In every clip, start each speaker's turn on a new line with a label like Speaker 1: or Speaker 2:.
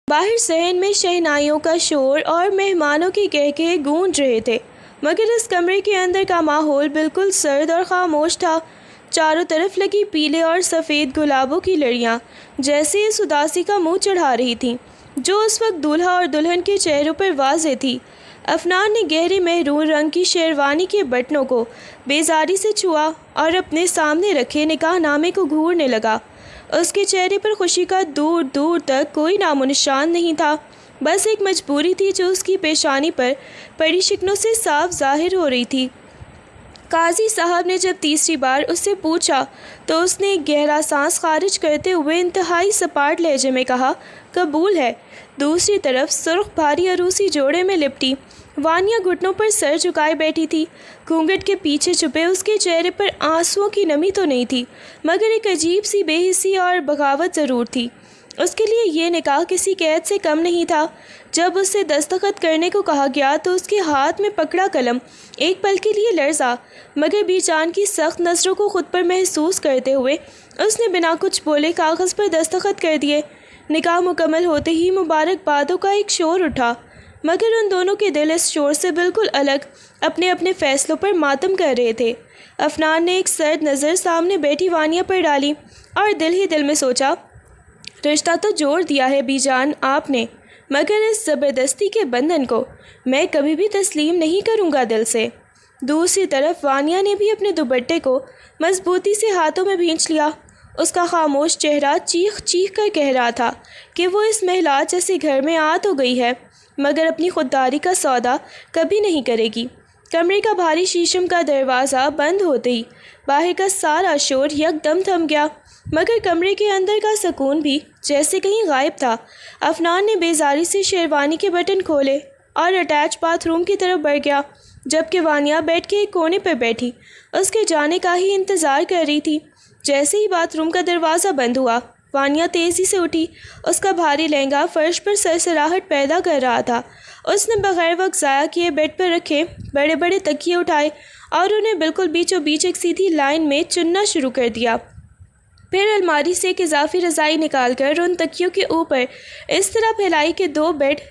Speaker 1: باہر صحن میں شہنائیوں کا شور اور مہمانوں کی کہکہے گونج رہے تھے، مگر اس کمرے کے اندر کا ماحول بالکل سرد اور خاموش تھا۔ چاروں طرف لگی پیلے اور سفید گلابوں کی لڑیاں جیسے اس اداسی کا منہ چڑھا رہی تھیں جو اس وقت دولہا اور دلہن کے چہروں پر واضح تھی۔ افنان نے گہرے مہرون رنگ کی شیروانی کے بٹنوں کو بیزاری سے چھوا اور اپنے سامنے رکھے نکاح نامے کو گھورنے لگا۔ اس کے چہرے پر خوشی کا دور دور تک کوئی نام و نشان نہیں تھا، بس ایک مجبوری تھی جو اس کی پیشانی پر پڑی شکنوں سے صاف ظاہر ہو رہی تھی۔ قاضی صاحب نے جب تیسری بار اس سے پوچھا تو اس نے ایک گہرا سانس خارج کرتے ہوئے انتہائی سپاٹ لہجے میں کہا، قبول ہے۔ دوسری طرف سرخ بھاری عروسی جوڑے میں لپٹی وانیا گھٹنوں پر سر جھکائے بیٹھی تھی۔ گھونگھٹ کے پیچھے چھپے اس کے چہرے پر آنسوؤں کی نمی تو نہیں تھی، مگر ایک عجیب سی بے حسی اور بغاوت ضرور تھی۔ اس کے لیے یہ نکاح کسی قید سے کم نہیں تھا۔ جب اس سے دستخط کرنے کو کہا گیا تو اس کے ہاتھ میں پکڑا قلم ایک پل کے لیے لرزا، مگر بی جان کی سخت نظروں کو خود پر محسوس کرتے ہوئے اس نے بنا کچھ بولے کاغذ پر دستخط کر دیے۔ نکاح مکمل ہوتے ہی مبارکبادوں کا ایک شور اٹھا، مگر ان دونوں کے دل اس شور سے بالکل الگ اپنے اپنے فیصلوں پر ماتم کر رہے تھے۔ افنان نے ایک سرد نظر سامنے بیٹھی وانیا پر ڈالی اور دل ہی دل میں سوچا، رشتہ تو جوڑ دیا ہے بی جان آپ نے، مگر اس زبردستی کے بندھن کو میں کبھی بھی تسلیم نہیں کروں گا دل سے۔ دوسری طرف وانیا نے بھی اپنے دوپٹے کو مضبوطی سے ہاتھوں میں بھینچ لیا۔ اس کا خاموش چہرہ چیخ چیخ کر کہہ رہا تھا کہ وہ اس محلات جیسے گھر میں آ تو گئی ہے، مگر اپنی خودداری کا سودا کبھی نہیں کرے گی۔ کمرے کا بھاری شیشم کا دروازہ بند ہوتے ہی باہر کا سارا شور یک دم تھم گیا، مگر کمرے کے اندر کا سکون بھی جیسے کہیں غائب تھا۔ افنان نے بیزاری سے شیروانی کے بٹن کھولے اور اٹیچ باتھ روم کی طرف بڑھ گیا، جبکہ وانیا بیٹھ کے ایک کونے پر بیٹھی اس کے جانے کا ہی انتظار کر رہی تھی۔ جیسے ہی باتھ روم کا دروازہ بند ہوا، وانیا تیزی سے اٹھی۔ اس کا بھاری لہنگا فرش پر سرسراہٹ پیدا کر رہا تھا۔ اس نے بغیر وقت ضائع کیے بیڈ پر رکھے بڑے بڑے تکیے اٹھائے اور انہیں بالکل بیچوں بیچ ایک سیدھی لائن میں چننا شروع کر دیا۔ پھر الماری سے ایک اضافی رضائی نکال کر ان تکیوں کے اوپر اس طرح پھیلائی کہ دو بیڈ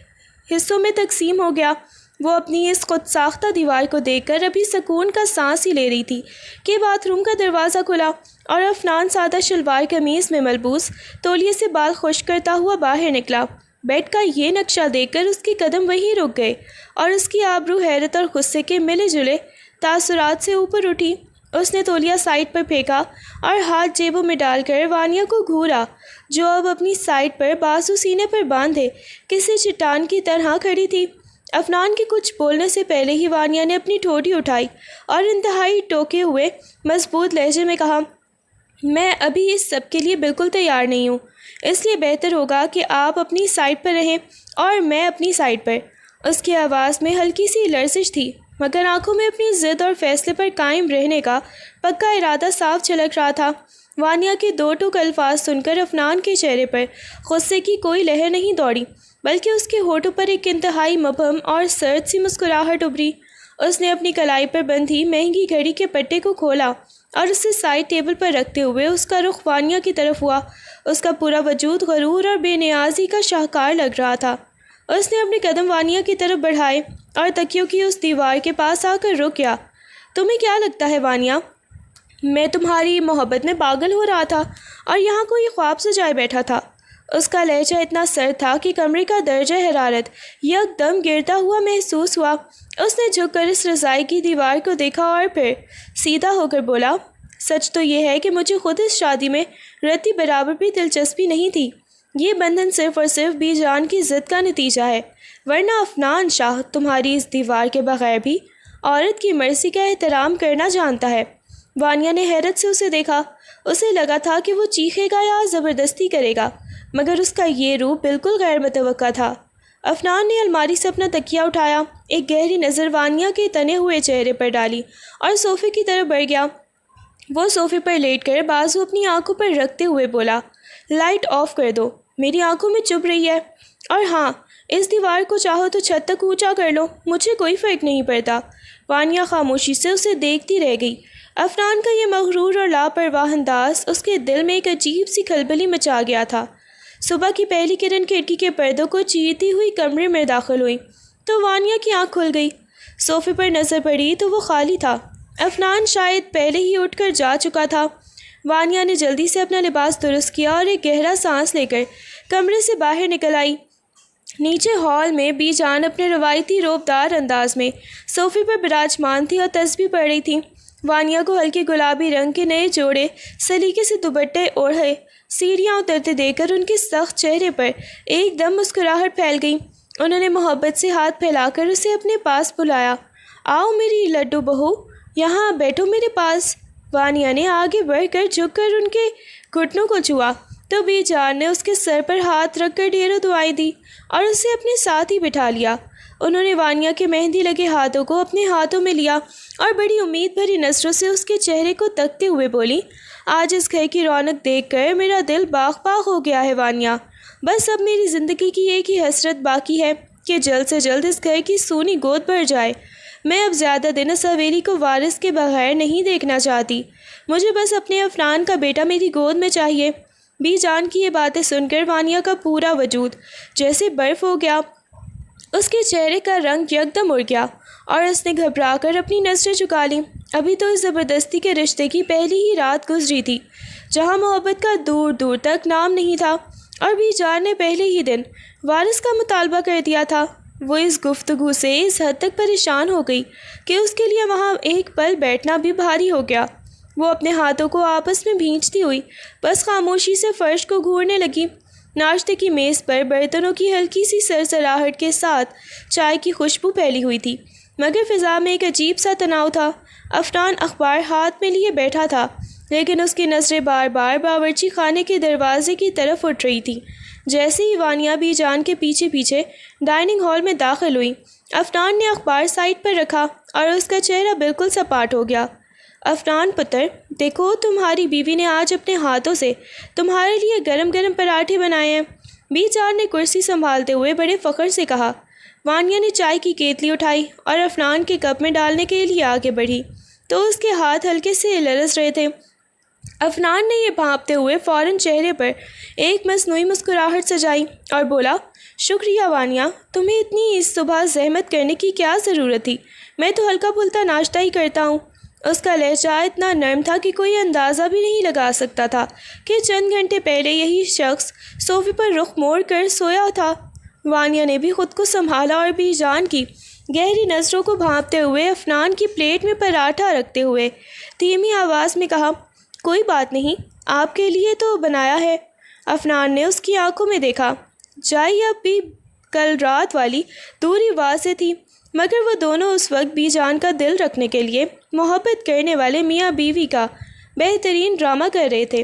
Speaker 1: حصوں میں تقسیم ہو گیا۔ وہ اپنی اس خود ساختہ دیوار کو دیکھ کر ابھی سکون کا سانس ہی لے رہی تھی کہ باتھ روم کا دروازہ کھلا اور افنان سادہ شلوار قمیض میں ملبوس تولیے سے بال خشک کرتا ہوا باہر نکلا۔ بیڈ کا یہ نقشہ دیکھ کر اس کے قدم وہیں رک گئے اور اس کی آبرو حیرت اور غصے کے ملے جلے تاثرات سے اوپر اٹھی۔ اس نے تولیہ سائڈ پر پھینکا اور ہاتھ جیبوں میں ڈال کر وانیا کو گھورا، جو اب اپنی سائڈ پر بازو سینے پر باندھے کسی چٹان کی طرح کھڑی تھی۔ افنان کے کچھ بولنے سے پہلے ہی وانیا نے اپنی ٹھوڑی اٹھائی اور انتہائی ٹوکے ہوئے مضبوط لہجے میں کہا، میں ابھی اس سب کے لیے بالکل تیار نہیں ہوں، اس لیے بہتر ہوگا کہ آپ اپنی سائڈ پر رہیں اور میں اپنی سائڈ پر۔ اس کی آواز میں ہلکی سی لرزش تھی، مگر آنکھوں میں اپنی ضد اور فیصلے پر قائم رہنے کا پکا ارادہ صاف جھلک رہا تھا۔ وانیا کے دو ٹوک الفاظ سن کر افنان کے چہرے پر غصے کی کوئی لہر نہیں دوڑی، بلکہ اس کے ہونٹوں پر ایک انتہائی مبہم اور سرد سی مسکراہٹ ابھری۔ اس نے اپنی کلائی پر بندھی مہنگی گھڑی کے پٹے کو کھولا اور اسے سائڈ ٹیبل پر رکھتے ہوئے اس کا رخ وانیا کی طرف ہوا۔ اس کا پورا وجود غرور اور بے نیازی کا شاہکار لگ رہا تھا۔ اس نے اپنے قدم وانیا کی طرف بڑھائے اور تکیوں کی اس دیوار کے پاس آ کر رک گیا۔ تمہیں کیا لگتا ہے وانیا؟ میں تمہاری محبت میں پاگل ہو رہا تھا اور یہاں کوئی خواب سجائے بیٹھا تھا۔ اس کا لہجہ اتنا سرد تھا کہ کمرے کا درجہ حرارت یک دم گرتا ہوا محسوس ہوا۔ اس نے جھک کر اس رضائی کی دیوار کو دیکھا اور پھر سیدھا ہو کر بولا، سچ تو یہ ہے کہ مجھے خود اس شادی میں رتی برابر بھی دلچسپی نہیں تھی۔ یہ بندھن صرف اور صرف بی جان کی ضد کا نتیجہ ہے، ورنہ افنان شاہ تمہاری اس دیوار کے بغیر بھی عورت کی مرضی کا احترام کرنا جانتا ہے۔ وانیا نے حیرت سے اسے دیکھا۔ اسے لگا تھا کہ وہ چیخے گا یا زبردستی کرے گا، مگر اس کا یہ روپ بالکل غیر متوقع تھا۔ افنان نے الماری سے اپنا تکیہ اٹھایا، ایک گہری نظر وانیا کے تنے ہوئے چہرے پر ڈالی اور صوفے کی طرف بڑھ گیا۔ وہ صوفے پر لیٹ کر بازو اپنی آنکھوں پر رکھتے ہوئے بولا، لائٹ آف کر دو، میری آنکھوں میں چبھ رہی ہے، اور ہاں، اس دیوار کو چاہو تو چھت تک اونچا کر لو، مجھے کوئی فرق نہیں پڑتا۔ وانیا خاموشی سے اسے دیکھتی رہ گئی۔ افنان کا یہ مغرور اور لاپرواہ انداز اس کے دل میں ایک عجیب سی کھلبلی مچا گیا تھا۔ صبح کی پہلی کرن کھڑکی کے پردوں کو چیرتی ہوئی کمرے میں داخل ہوئی تو وانیا کی آنکھ کھل گئی۔ صوفے پر نظر پڑی تو وہ خالی تھا۔ عفنان شاید پہلے ہی اٹھ کر جا چکا تھا۔ وانیا نے جلدی سے اپنا لباس درست کیا اور ایک گہرا سانس لے کر کمرے سے باہر نکل آئی۔ نیچے ہال میں بی جان اپنے روایتی روبدار انداز میں صوفے پر براجمان تھی اور تسبیح پڑھ رہی تھی۔ وانیا کو ہلکے گلابی رنگ کے نئے جوڑے سلیقے سے دوپٹے اوڑھے سیڑھیاں اترتے دیکھ کر ان کے سخت چہرے پر ایک دم مسکراہٹ پھیل گئی۔ انہوں نے محبت سے ہاتھ پھیلا کر اسے اپنے پاس بلایا۔ آؤ میری لڈو بہو، یہاں بیٹھو میرے پاس۔ وانیا نے آگے بڑھ کر جھک کر ان کے گھٹنوں کو چھوا تو بی جان نے اس کے سر پر ہاتھ رکھ کر ڈھیروں دعائیں دی اور اسے اپنے ساتھ ہی بٹھا لیا۔ انہوں نے وانیا کے مہندی لگے ہاتھوں کو اپنے ہاتھوں میں لیا اور بڑی امید بھری نظروں سے اس کے چہرے کو تکتے ہوئے بولی، آج اس گھر کی رونق دیکھ کر میرا دل باغ باغ ہو گیا ہے وانیا۔ بس اب میری زندگی کی ایک ہی حسرت باقی ہے کہ جلد سے جلد اس گھر کی سونی گود بھر جائے۔ میں اب زیادہ دن اس حویلی کو وارث کے بغیر نہیں دیکھنا چاہتی۔ مجھے بس اپنے عفنان کا بیٹا میری گود میں چاہیے۔ بی جان کی یہ باتیں سن کر وانیا کا پورا وجود جیسے برف ہو گیا۔ اس کے چہرے کا رنگ یکدم اڑ گیا اور اس نے گھبرا کر اپنی نظریں جھکا لیں۔ ابھی تو اس زبردستی کے رشتے کی پہلی ہی رات گزری تھی جہاں محبت کا دور دور تک نام نہیں تھا، اور بی جان نے پہلے ہی دن وارث کا مطالبہ کر دیا تھا۔ وہ اس گفتگو سے اس حد تک پریشان ہو گئی کہ اس کے لیے وہاں ایک پل بیٹھنا بھی بھاری ہو گیا۔ وہ اپنے ہاتھوں کو آپس میں بھینچتی ہوئی بس خاموشی سے فرش کو گھورنے لگی۔ ناشتے کی میز پر برتنوں کی ہلکی سی سرسراہٹ کے ساتھ چائے کی خوشبو پھیلی ہوئی تھی، مگر فضا میں ایک عجیب سا تناؤ تھا۔ عفنان اخبار ہاتھ میں لیے بیٹھا تھا، لیکن اس کی نظریں بار بار باورچی خانے کے دروازے کی طرف اٹھ رہی تھی۔ جیسے ہی وانیا بی جان کے پیچھے پیچھے ڈائننگ ہال میں داخل ہوئی، عفنان نے اخبار سائٹ پر رکھا اور اس کا چہرہ بالکل سپاٹ ہو گیا۔ عفنان پتر، دیکھو تمہاری بیوی نے آج اپنے ہاتھوں سے تمہارے لیے گرم گرم پراٹھے بنائے ہیں، بی جان نے کرسی سنبھالتے ہوئے بڑے فخر سے کہا۔ وانیا نے چائے کی کیتلی اٹھائی اور عفنان کے کپ میں ڈالنے کے لیے آگے بڑھی تو اس کے ہاتھ ہلکے سے لرز رہے تھے۔ عفنان نے یہ بھانپتے ہوئے فوراً چہرے پر ایک مصنوعی مسکراہٹ سجائی اور بولا، شکریہ وانیا، تمہیں اتنی اس صبح زحمت کرنے کی کیا ضرورت تھی؟ میں تو ہلکا پھلتا ناشتہ ہی کرتا ہوں۔ اس کا لہجہ اتنا نرم تھا کہ کوئی اندازہ بھی نہیں لگا سکتا تھا کہ چند گھنٹے پہلے یہی شخص صوفے پر رخ موڑ کر سویا تھا۔ وانیا نے بھی خود کو سنبھالا اور بی جان کی گہری نظروں کو بھانپتے ہوئے عفنان کی پلیٹ میں پراٹھا رکھتے ہوئے دھیمی آواز میں کہا، کوئی بات نہیں، آپ کے لیے تو بنایا ہے۔ عفنان نے اس کی آنکھوں میں دیکھا۔ جائی اب بھی کل رات والی دوری واضح تھی، مگر وہ دونوں اس وقت بی جان کا دل رکھنے کے لیے محبت کرنے والے میاں بیوی کا بہترین ڈرامہ کر رہے تھے۔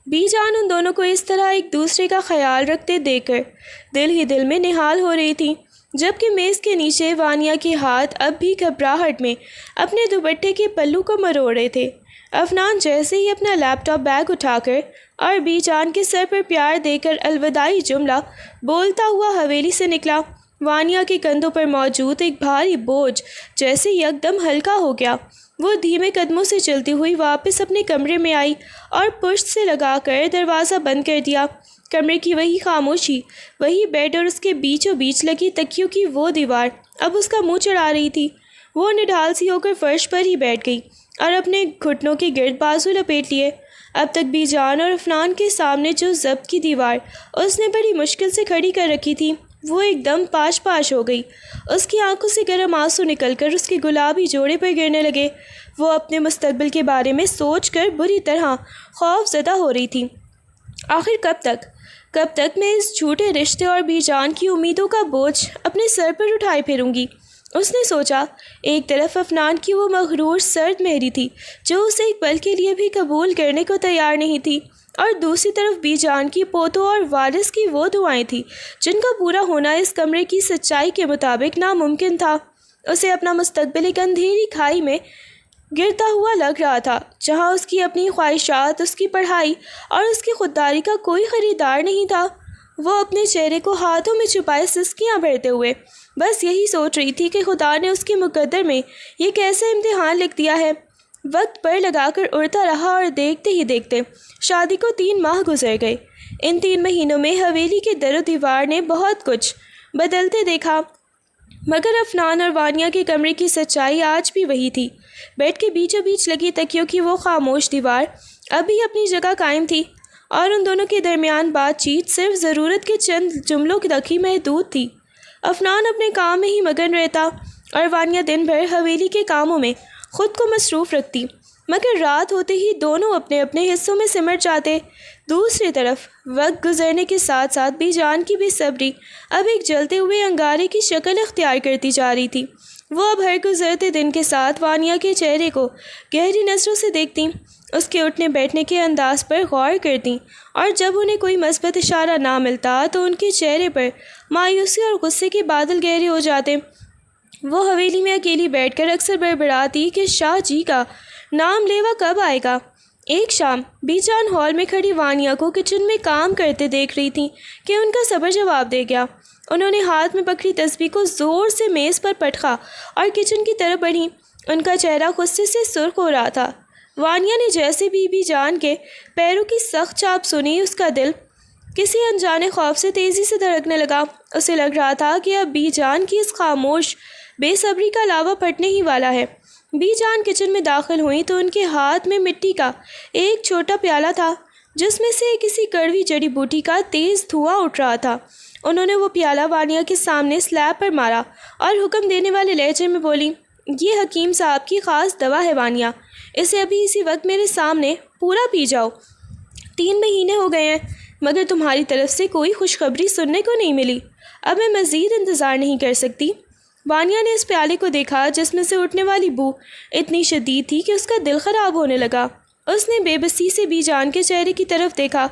Speaker 1: بی جان ان دونوں کو اس طرح ایک دوسرے کا خیال رکھتے دیکھ کر دل ہی دل میں نہال ہو رہی تھی، جبکہ میز کے نیچے وانیا کے ہاتھ اب بھی گھبراہٹ میں اپنے دوپٹے کے پلو کو مروڑ رہے تھے۔ عفنان جیسے ہی اپنا لیپ ٹاپ بیگ اٹھا کر اور بی جان کے سر پر پیار دے کر الوداعی جملہ بولتا ہوا حویلی سے نکلا، وانیا کے کندھوں پر موجود ایک بھاری بوجھ جیسے یکدم ہلکا ہو گیا۔ وہ دھیمے قدموں سے چلتی ہوئی واپس اپنے کمرے میں آئی اور پشت سے لگا کر دروازہ بند کر دیا۔ کمرے کی وہی خاموشی، وہی بیڈ اور اس کے بیچوں بیچ لگی تکیوں کی وہ دیوار اب اس کا منہ چڑھا رہی تھی۔ وہ نڈھال سی ہو کر فرش پر ہی بیٹھ گئی اور اپنے گھٹنوں کے گرد بازو لپیٹ لیے۔ اب تک بی جان اور عفنان کے سامنے جو ضبط کی دیوار اس نے بڑی مشکل سے کھڑی کر رکھی تھی، وہ ایک دم پاش پاش ہو گئی۔ اس کی آنکھوں سے گرم آنسو نکل کر اس کے گلابی جوڑے پر گرنے لگے۔ وہ اپنے مستقبل کے بارے میں سوچ کر بری طرح خوف زدہ ہو رہی تھی۔ آخر کب تک میں اس جھوٹے رشتے اور بی جان کی امیدوں کا بوجھ اپنے سر پر اٹھائے پھروں گی؟ اس نے سوچا۔ ایک طرف عفنان کی وہ مغرور سرد مہری تھی جو اسے ایک پل کے لیے بھی قبول کرنے کو تیار نہیں تھی، اور دوسری طرف بی جان کی پوتوں اور وارث کی وہ دعائیں تھیں جن کا پورا ہونا اس کمرے کی سچائی کے مطابق ناممکن تھا۔ اسے اپنا مستقبل ایک اندھیری کھائی میں گرتا ہوا لگ رہا تھا جہاں اس کی اپنی خواہشات، اس کی پڑھائی اور اس کی خودداری کا کوئی خریدار نہیں تھا۔ وہ اپنے چہرے کو ہاتھوں میں چھپائے سسکیاں بھرتے ہوئے بس یہی سوچ رہی تھی کہ خدا نے اس کے مقدر میں یہ کیسا امتحان لکھ دیا ہے۔ وقت پر لگا کر اڑتا رہا اور دیکھتے ہی دیکھتے شادی کو 3 ماہ گزر گئے۔ ان 3 مہینوں میں حویلی کے در و دیوار نے بہت کچھ بدلتے دیکھا، مگر عفنان اور وانیہ کے کمرے کی سچائی آج بھی وہی تھی۔ بیڈ کے بیچوں بیچ لگی تکیوں کی وہ خاموش دیوار اب بھی اپنی جگہ قائم تھی، اور ان دونوں کے درمیان بات چیت صرف ضرورت کے چند جملوں تک ہی محدود تھی۔ عفنان اپنے کام میں ہی مگن رہتا اور وانیہ دن بھر حویلی کے کاموں میں خود کو مصروف رکھتی، مگر رات ہوتے ہی دونوں اپنے اپنے حصوں میں سمٹ جاتے۔ دوسری طرف وقت گزرنے کے ساتھ ساتھ بی جان کی بے صبری اب ایک جلتے ہوئے انگارے کی شکل اختیار کرتی جا رہی تھی۔ وہ اب ہر گزرتے دن کے ساتھ وانیہ کے چہرے کو گہری نظروں سے دیکھتی، اس کے اٹھنے بیٹھنے کے انداز پر غور کرتی، اور جب انہیں کوئی مثبت اشارہ نہ ملتا تو ان کے چہرے پر مایوسی اور غصے کے بادل گہرے ہو جاتے۔ وہ حویلی میں اکیلی بیٹھ کر اکثر بڑبڑاتی کہ شاہ جی کا نام لیوا کب آئے گا۔ ایک شام بی جان ہال میں کھڑی وانیہ کو کچن میں کام کرتے دیکھ رہی تھی کہ ان کا صبر جواب دے گیا۔ انہوں نے ہاتھ میں پکڑی تسبیح کو زور سے میز پر پٹخا اور کچن کی طرف بڑھی۔ ان کا چہرہ غصے سے سرخ ہو رہا تھا۔ وانیہ نے جیسے بی جان کے پیروں کی سخت چاپ سنی، اس کا دل کسی انجانے خوف سے تیزی سے دھڑکنے لگا۔ اسے لگ رہا تھا کہ اب بی جان کی اس خاموش بے صبری کا لاوا پھٹنے ہی والا ہے۔ بی جان کچن میں داخل ہوئی تو ان کے ہاتھ میں مٹی کا ایک چھوٹا پیالہ تھا جس میں سے کسی کڑوی جڑی بوٹی کا تیز دھواں اٹھ رہا تھا۔ انہوں نے وہ پیالہ وانیہ کے سامنے سلیب پر مارا اور حکم دینے والے لہجے میں بولی، یہ حکیم صاحب کی خاص دوا ہے وانیہ، اسے ابھی اسی وقت میرے سامنے پورا پی جاؤ۔ 3 مہینے ہو گئے ہیں مگر تمہاری طرف سے کوئی خوشخبری سننے کو نہیں ملی، اب میں مزید انتظار نہیں کر سکتی۔ وانیہ نے اس پیالے کو دیکھا جس میں سے اٹھنے والی بو اتنی شدید تھی کہ اس کا دل خراب ہونے لگا۔ اس نے بے بسی سے بی جان کے چہرے کی طرف دیکھا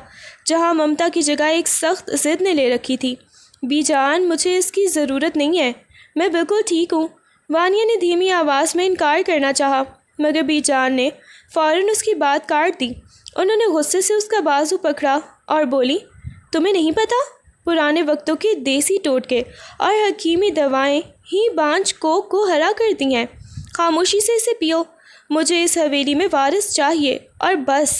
Speaker 1: جہاں ممتا کی جگہ ایک سخت ضد نے لے رکھی تھی۔ بی جان، مجھے اس کی ضرورت نہیں ہے، میں بالکل ٹھیک ہوں۔ وانیہ نے دھیمی آواز میں انکار کرنا چاہا مگر بی جان نے فوراً اس کی بات کاٹ دی۔ انہوں نے غصے سے اس کا بازو پکڑا اور بولی، تمہیں نہیں پتہ؟ پرانے وقتوں کے دیسی ٹوٹکے اور حکیمی دوائیں ہی بانجھ کو ہرا کرتی ہیں۔ خاموشی سے اسے پیو، مجھے اس حویلی میں وارث چاہیے اور بس۔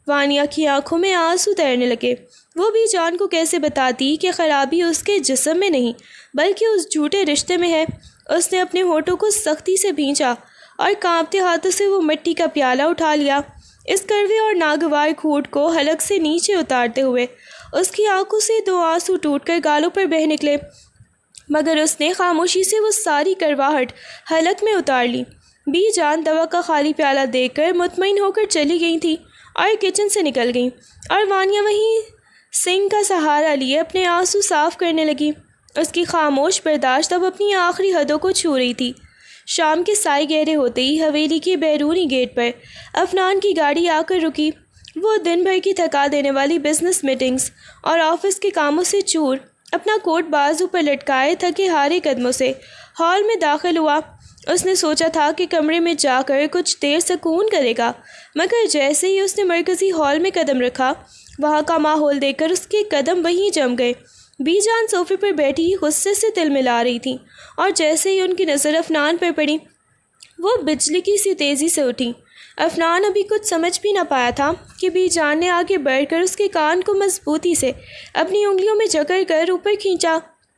Speaker 1: وانیہ کی آنکھوں میں آنسو تیرنے لگے۔ وہ بی جان کو کیسے بتاتی کہ خرابی اس کے جسم میں نہیں بلکہ اس جھوٹے رشتے میں ہے۔ اس نے اپنے ہونٹوں کو سختی سے بھینچا اور کانپتے ہاتھوں سے وہ مٹی کا پیالہ اٹھا لیا۔ اس کڑوے اور ناگوار گھونٹ کو حلق سے نیچے اتارتے ہوئے اس کی آنکھوں سے 2 آنسو ٹوٹ کر گالوں پر بہہ نکلے، مگر اس نے خاموشی سے وہ ساری کڑواہٹ حلق میں اتار لی۔ بی جان دوا کا خالی پیالہ دیکھ کر مطمئن ہو کر چلی گئی تھی اور کچن سے نکل گئی، اور وانیہ وہیں سنک کا سہارا لیے اپنے آنسو صاف کرنے لگی۔ اس کی خاموش برداشت اب اپنی آخری حدوں کو چھو رہی تھی۔ شام کے سائے گہرے ہوتے ہی حویلی کے بیرونی گیٹ پر عفنان کی گاڑی آ کر رکی۔ وہ دن بھر کی تھکا دینے والی بزنس میٹنگز اور آفس کے کاموں سے چور، اپنا کوٹ بازو پر لٹکائے تھکے ہارے قدموں سے ہال میں داخل ہوا۔ اس نے سوچا تھا کہ کمرے میں جا کر کچھ دیر سکون کرے گا، مگر جیسے ہی اس نے مرکزی ہال میں قدم رکھا، وہاں کا ماحول دیکھ کر اس کے قدم وہیں جم گئے۔ بی جان صوفے پر بیٹھی غصے سے تل ملا رہی تھی، اور جیسے ہی ان کی نظر عفنان پر پڑی، وہ بجلی کی سی تیزی سے اٹھی۔ عفنان ابھی کچھ سمجھ بھی نہ پایا تھا کہ بی جان نے آگے بڑھ کر اس کے کان کو مضبوطی سے اپنی انگلیوں میں جکڑ کر اوپر کھینچا۔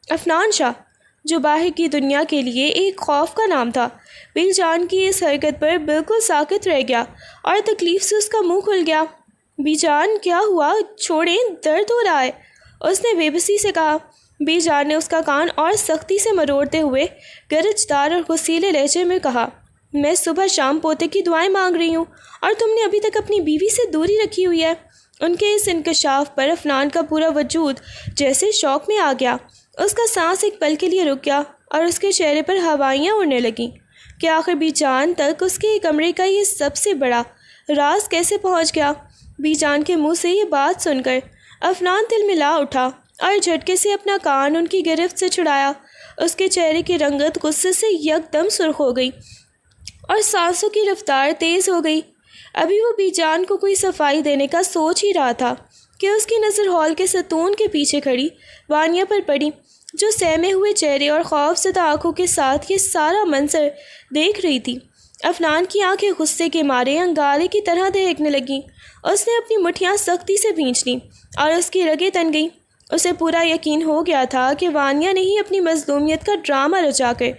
Speaker 1: عفنان شاہ، جو باہر کی دنیا کے لیے ایک خوف کا نام تھا، بی جان کی اس حرکت پر بالکل ساکت رہ گیا اور تکلیف سے اس کا منہ کھل گیا۔ بی جان، کیا ہوا؟ چھوڑیں، درد ہو رہا ہے، اس نے بے بسی سے کہا۔ بی جان نے اس کا کان اور سختی سے مروڑتے ہوئے گرجدار اور غصیلے لہجے میں کہا، میں صبح شام پوتے کی دعائیں مانگ رہی ہوں اور تم نے ابھی تک اپنی بیوی سے دوری رکھی ہوئی ہے۔ ان کے اس انکشاف پر عفنان کا پورا وجود جیسے شوق میں آ گیا۔ اس کا سانس ایک پل کے لیے رک گیا اور اس کے چہرے پر ہوائیاں اڑنے لگیں کہ آخر بی جان تک اس کے کمرے کا یہ سب سے بڑا راز کیسے پہنچ گیا۔ بی جان کے منہ سے یہ بات سن کر عفنان تل ملا اٹھا اور جھٹکے سے اپنا کان ان کی گرفت سے چھڑایا۔ اس کے چہرے کی رنگت غصے سے یکدم سرخ ہو گئی اور سانسوں کی رفتار تیز ہو گئی۔ ابھی وہ بی جان کو کوئی صفائی دینے کا سوچ ہی رہا تھا کہ اس کی نظر ہال کے ستون کے پیچھے کھڑی وانیہ پر پڑی، جو سہمے ہوئے چہرے اور خوف زدہ آنکھوں کے ساتھ یہ سارا منظر دیکھ رہی تھی۔ عفنان کی آنکھیں غصے کے مارے انگارے کی طرح دہکنے لگیں۔ اس نے اپنی مٹھیاں سختی سے بھینچ لیں اور اس کی رگیں تن گئیں۔ اسے پورا یقین ہو گیا تھا کہ وانیا نے ہی اپنی مظلومیت کا ڈرامہ رچا کر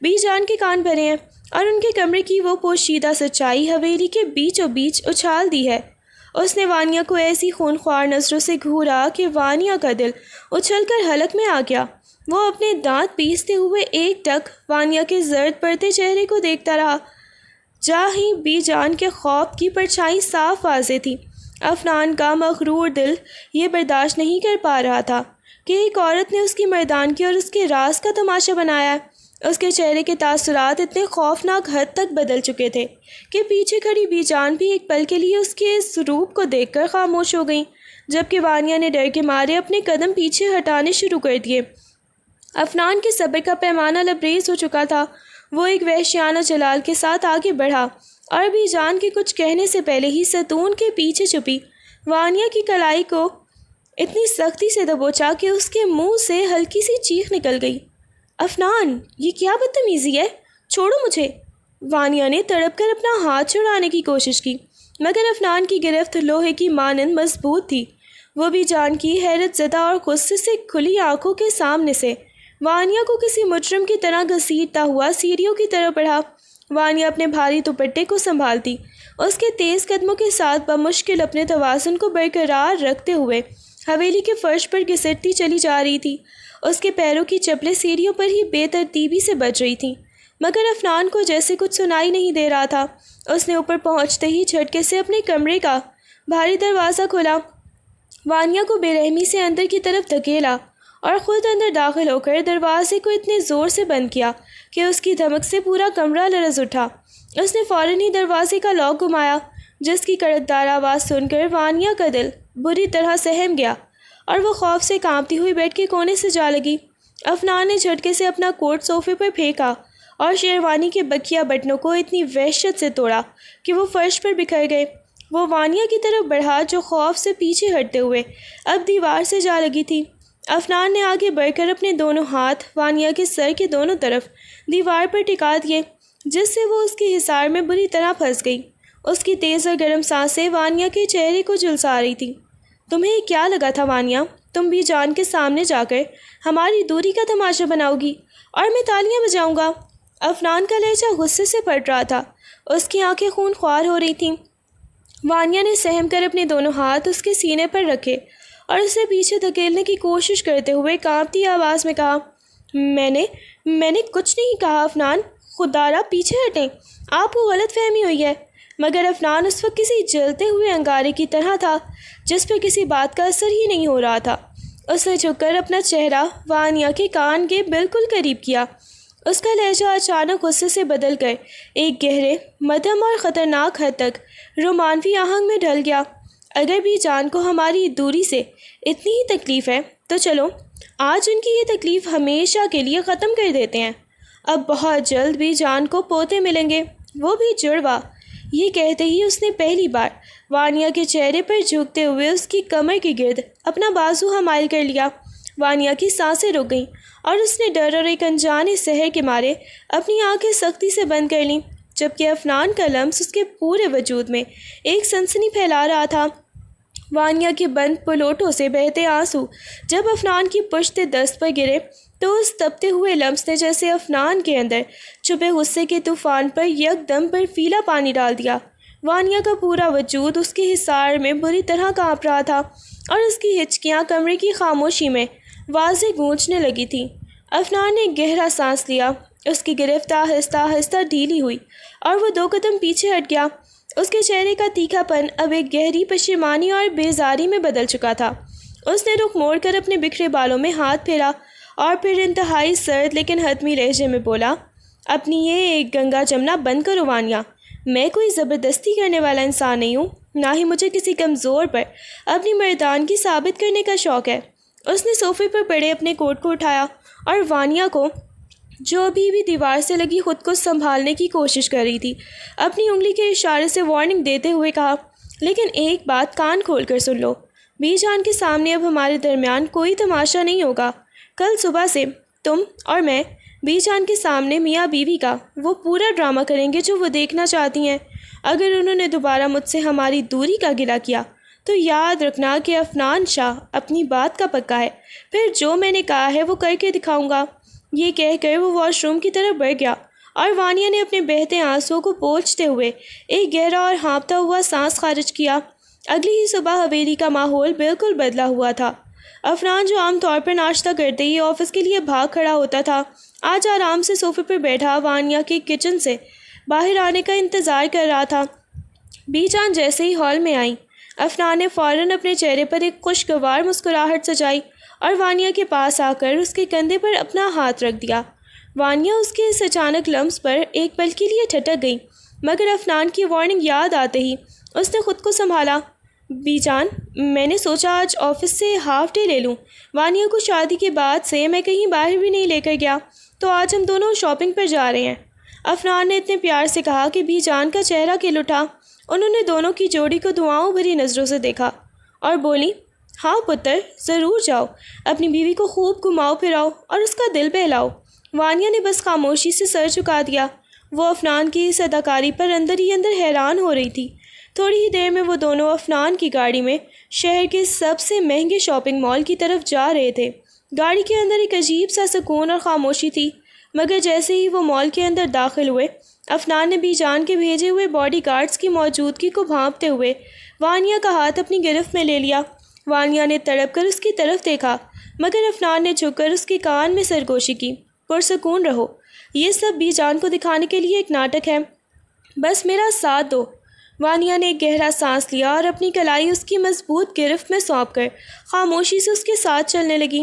Speaker 1: بی جان کے کان بھرے ہیں اور ان کے کمرے کی وہ پوشیدہ سچائی حویلی کے بیچوں بیچ اچھال دی ہے۔ اس نے وانیا کو ایسی خونخوار نظروں سے گھورا کہ وانیا کا دل اچھل کر حلق میں آ گیا۔ وہ اپنے دانت پیستے ہوئے ایک ٹک وانیا کے زرد پڑتے چہرے کو دیکھتا رہا، جہاں ہی بی جان کے خوف کی پرچھائی صاف واضح تھی۔ افنان کا مغرور دل یہ برداشت نہیں کر پا رہا تھا کہ ایک عورت نے اس کی مردانگی اور اس کے راز کا تماشا بنایا ہے۔ اس کے چہرے کے تاثرات اتنے خوفناک حد تک بدل چکے تھے کہ پیچھے کھڑی بی جان بھی ایک پل کے لیے اس کے اس روپ کو دیکھ کر خاموش ہو گئیں، جبکہ وانیا نے ڈر کے مارے اپنے قدم پیچھے ہٹانے شروع کر دیے۔ افنان کے صبر کا پیمانہ لبریز ہو چکا تھا۔ وہ ایک وحشیانہ جلال کے ساتھ آگے بڑھا اور بی جان کے کچھ کہنے سے پہلے ہی ستون کے پیچھے چھپی وانیا کی کلائی کو اتنی سختی سے دبوچا کہ اس کے منہ سے ہلکی سی چیخ نکل گئی۔ افنان، یہ کیا بدتمیزی ہے؟ چھوڑو مجھے۔ وانیا نے تڑپ کر اپنا ہاتھ چھڑانے کی کوشش کی، مگر افنان کی گرفت لوہے کی مانند مضبوط تھی۔ وہ بی جان کی حیرت زدہ اور غصے سے کھلی آنکھوں کے سامنے سے وانیا کو کسی مجرم کی طرح گھسیٹتا ہوا سیڑھیوں کی طرف بڑھا۔ وانیا اپنے بھاری دوپٹے کو سنبھالتی اس کے تیز قدموں کے ساتھ بمشکل اپنے توازن کو برقرار رکھتے ہوئے حویلی کے فرش پر گھسٹتی چلی جا رہی تھی۔ اس کے پیروں کی چپلیں سیڑھیوں پر ہی بے ترتیبی سے بج رہی تھیں، مگر افنان کو جیسے کچھ سنائی نہیں دے رہا تھا۔ اس نے اوپر پہنچتے ہی جھٹکے سے اپنے کمرے کا بھاری دروازہ کھولا، وانیا کو بے رحمی سے اندر کی طرف دھکیلا اور خود اندر داخل ہو کر دروازے کو اتنے زور سے بند کیا کہ اس کی دھمک سے پورا کمرہ لرز اٹھا۔ اس نے فوراً ہی دروازے کا لاک گھمایا، جس کی کڑکدار آواز سن کر وانیا کا دل بری طرح سہم گیا اور وہ خوف سے کانپتی ہوئی بیڈ کے کونے سے جا لگی۔ افنان نے جھٹکے سے اپنا کوٹ صوفے پر پھینکا اور شیروانی کے بکیا بٹنوں کو اتنی وحشت سے توڑا کہ وہ فرش پر بکھر گئے۔ وہ وانیا کی طرف بڑھا جو خوف سے پیچھے ہٹتے ہوئے اب دیوار سے جا لگی تھی۔ افنان نے آگے بڑھ کر اپنے دونوں ہاتھ وانیا کے سر کے دونوں طرف دیوار پر ٹکا دیے، جس سے وہ اس کے حصار میں بری طرح پھنس گئی۔ اس کی تیز اور گرم سانسیں وانیا کے چہرے کو جھلسا رہی تھی۔ تمہیں کیا لگا تھا وانیا، تم بھی جان کے سامنے جا کر ہماری دوری کا تماشا بناؤ گی اور میں تالیاں بجاؤں گا؟ افنان کا لہجہ غصے سے پھٹ رہا تھا، اس کی آنکھیں خون خوار ہو رہی تھیں۔ وانیا نے سہم کر اپنے دونوں ہاتھ اس کے سینے پر رکھے اور اسے پیچھے دھکیلنے کی کوشش کرتے ہوئے کانپتی آواز میں کہا، میں نے کچھ نہیں کہا افنان، خدارا پیچھے ہٹیں، آپ کو غلط فہمی ہوئی ہے۔ مگر افنان اس وقت کسی جلتے ہوئے انگارے کی طرح تھا جس پر کسی بات کا اثر ہی نہیں ہو رہا تھا۔ اس نے جھک کر اپنا چہرہ وانیا کے کان کے بالکل قریب کیا۔ اس کا لہجہ اچانک غصے سے بدل کر ایک گہرے، مدھم اور خطرناک حد تک رومانوی آہنگ میں ڈھل گیا۔ اگر بھی جان کو ہماری دوری سے اتنی ہی تکلیف ہے تو چلو آج ان کی یہ تکلیف ہمیشہ کے لیے ختم کر دیتے ہیں۔ اب بہت جلد بھی جان کو پوتے ملیں گے، وہ بھی جڑوا۔ یہ کہتے ہی اس نے پہلی بار وانیا کے چہرے پر جھکتے ہوئے اس کی کمر کے گرد اپنا بازو حمائل کر لیا۔ وانیا کی سانسیں رک گئیں اور اس نے ڈر اور ایک انجانے سحر کے مارے اپنی آنکھیں سختی سے بند کر لیں، جبکہ افنان کا لمس اس کے پورے وجود میں ایک سنسنی پھیلا رہا تھا۔ وانیا کے بند پلوٹوں سے بہتے آنسو جب افنان کی پشت دست پر گرے تو اس تپتے ہوئے لمس نے جیسے افنان کے اندر چھپے غصے کے طوفان پر یک دم برفیلا پانی ڈال دیا۔ وانیا کا پورا وجود اس کے حصار میں بری طرح کانپ رہا تھا اور اس کی ہچکیاں کمرے کی خاموشی میں واضح گونجنے لگی تھیں۔ افنان نے گہرا سانس لیا، اس کی گرفت آہستہ آہستہ ڈھیلی ہوئی اور وہ 2 قدم پیچھے ہٹ گیا۔ اس کے چہرے کا تیکھا پن اب ایک گہری پشیمانی اور بیزاری میں بدل چکا تھا۔ اس نے رخ موڑ کر اپنے بکھرے بالوں میں ہاتھ پھیرا اور پھر انتہائی سرد لیکن حتمی لہجے میں بولا، اپنی یہ ایک گنگا جمنا بند کرو وانیا۔ میں کوئی زبردستی کرنے والا انسان نہیں ہوں، نہ ہی مجھے کسی کمزور پر اپنی مردانگی ثابت کرنے کا شوق ہے۔ اس نے صوفے پر پڑے اپنے کوٹ کو اٹھایا اور وانیا کو، جو ابھی بھی دیوار سے لگی خود کو سنبھالنے کی کوشش کر رہی تھی، اپنی انگلی کے اشارے سے وارننگ دیتے ہوئے کہا، لیکن ایک بات کان کھول کر سن لو، بی جان کے سامنے اب ہمارے درمیان کوئی تماشا نہیں ہوگا۔ کل صبح سے تم اور میں بی جان کے سامنے میاں بیوی کا وہ پورا ڈرامہ کریں گے جو وہ دیکھنا چاہتی ہیں۔ اگر انہوں نے دوبارہ مجھ سے ہماری دوری کا گلہ کیا تو یاد رکھنا کہ عفنان شاہ اپنی بات کا پکا ہے، پھر جو میں نے کہا ہے وہ کر کے دکھاؤں گا۔ یہ کہہ کر وہ واش روم کی طرف بڑھ گیا اور وانیہ نے اپنے بہتے آنسوؤں کو پوچھتے ہوئے ایک گہرا اور ہانپتا ہوا سانس خارج کیا۔ اگلی ہی صبح حویلی کا ماحول بالکل بدلا ہوا تھا۔ عفنان جو عام طور پر ناشتہ کرتے ہی آفس کے لیے بھاگ کھڑا ہوتا تھا، آج آرام سے صوفے پر بیٹھا وانیہ کے کچن سے باہر آنے کا انتظار کر رہا تھا۔ بی جان جیسے ہی ہال میں آئیں، عفنان نے فوراً اپنے چہرے پر ایک خوشگوار مسکراہٹ سجائی اور وانیہ کے پاس آ کر اس کے کندھے پر اپنا ہاتھ رکھ دیا۔ وانیہ اس کے اس اچانک لمس پر ایک پل کے لیے ٹھٹک گئی، مگر عفنان کی وارننگ یاد آتے ہی اس نے خود کو سنبھالا۔ بی جان، میں نے سوچا آج آفس سے ہاف ڈے لے لوں۔ وانیہ کو شادی کے بعد سے میں کہیں باہر بھی نہیں لے کر گیا، تو آج ہم دونوں شاپنگ پر جا رہے ہیں۔ عفنان نے اتنے پیار سے کہا کہ بی جان کا چہرہ کھل اٹھا۔ انہوں نے دونوں کی جوڑی کو دعاؤں بھری نظروں سے دیکھا اور بولی، ہاں پتر، ضرور جاؤ، اپنی بیوی کو خوب گھماؤ پھراؤ اور اس کا دل بہلاؤ۔ وانیہ نے بس خاموشی سے سر جھکا دیا۔ وہ عفنان کی اس اداکاری پر اندر ہی اندر حیران ہو رہی تھی۔ تھوڑی ہی دیر میں وہ دونوں عفنان کی گاڑی میں شہر کے سب سے مہنگے شاپنگ مال کی طرف جا رہے تھے۔ گاڑی کے اندر ایک عجیب سا سکون اور خاموشی تھی، مگر جیسے ہی وہ مال کے اندر داخل ہوئے، عفنان نے بی جان کے بھیجے ہوئے باڈی گارڈز کی موجودگی کو بھانپتے ہوئے وانیہ کا ہاتھ اپنی گرفت میں لے لیا۔ وانیہ نے تڑپ کر اس کی طرف دیکھا، مگر عفنان نے جھک کر اس کے کان میں سرگوشی کی، پرسکون رہو، یہ سب بی جان کو دکھانے کے لیے ایک ناٹک ہے، بس میرا ساتھ دو۔ وانیہ نے ایک گہرا سانس لیا اور اپنی کلائی اس کی مضبوط گرفت میں سونپ کر خاموشی سے اس کے ساتھ چلنے لگی۔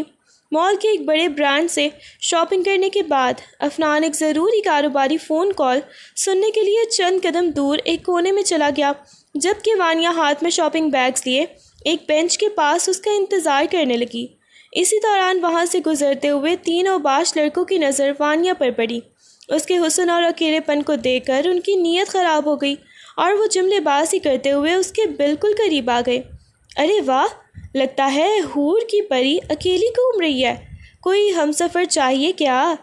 Speaker 1: مال کے ایک بڑے برانڈ سے شاپنگ کرنے کے بعد عفنان ایک ضروری کاروباری فون کال سننے کے لیے چند قدم دور ایک کونے میں چلا گیا، جبکہ وانیہ ہاتھ میں شاپنگ بیگز لیے ایک بینچ کے پاس اس کا انتظار کرنے لگی۔ اسی دوران وہاں سے گزرتے ہوئے 3 اوباش لڑکوں کی نظر وانیہ پر پڑی۔ اس کے حسن اور اکیلے پن کو دیکھ کر ان کی نیت خراب ہو گئی اور وہ جملے بازی کرتے ہوئے اس کے بالکل قریب آ گئے۔ ارے واہ، لگتا ہے حور کی پری اکیلی گھوم رہی ہے، کوئی ہمسفر چاہیے کیا؟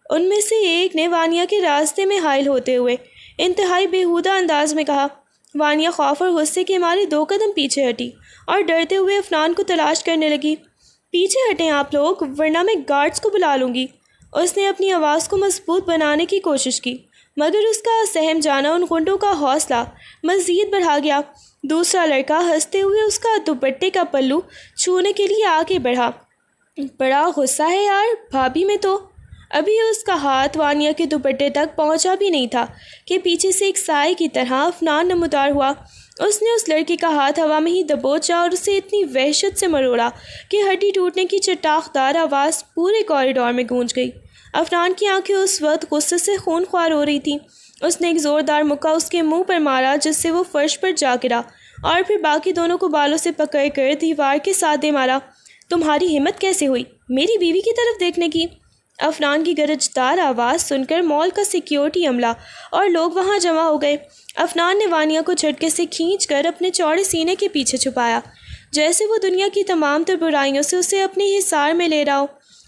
Speaker 1: ان میں سے ایک نے وانیہ کے راستے میں حائل ہوتے ہوئے انتہائی بیہودہ انداز میں کہا۔ وانیہ خوف اور غصے کے مارے 2 قدم پیچھے ہٹی اور ڈرتے ہوئے عفنان کو تلاش کرنے لگی۔ پیچھے ہٹیں آپ لوگ، ورنہ میں گارڈز کو بلا لوں گی۔ اس نے اپنی آواز کو مضبوط بنانے کی کوشش کی، مگر اس کا سہم جانا ان غنڈوں کا حوصلہ مزید بڑھا گیا۔ دوسرا لڑکا ہنستے ہوئے اس کا دوپٹے کا پلو چھونے کے لیے آگے بڑھا۔ بڑا غصہ ہے یار، بھابھی میں تو۔ ابھی اس کا ہاتھ وانیہ کے دوپٹے تک پہنچا بھی نہیں تھا کہ پیچھے سے ایک سائے کی طرح عفنان نمودار ہوا۔ اس نے اس لڑکی کا ہاتھ ہوا میں ہی دبوچا اور اسے اتنی وحشت سے مروڑا کہ ہڈی ٹوٹنے کی چٹاخدار آواز پورے کوریڈور میں گونج گئی۔ عفنان کی آنکھیں اس وقت غصے سے خون خوار ہو رہی تھیں۔ اس نے ایک زوردار مکہ اس کے منہ پر مارا جس سے وہ فرش پر جا گرا، اور پھر باقی دونوں کو بالوں سے پکڑ کر دیوار کے ساتھ دے مارا۔ تمہاری ہمت کیسے ہوئی میری بیوی کی طرف دیکھنے کی؟ عفنان کی گرجدار آواز سن کر مال کا سیکیورٹی عملہ اور لوگ وہاں جمع ہو گئے۔ عفنان نے وانیہ کو جھٹکے سے کھینچ کر اپنے چوڑے سینے کے پیچھے چھپایا، جیسے وہ دنیا کی تمام تر برائیوں سے اسے اپنے حصار میں لے رہا ہو۔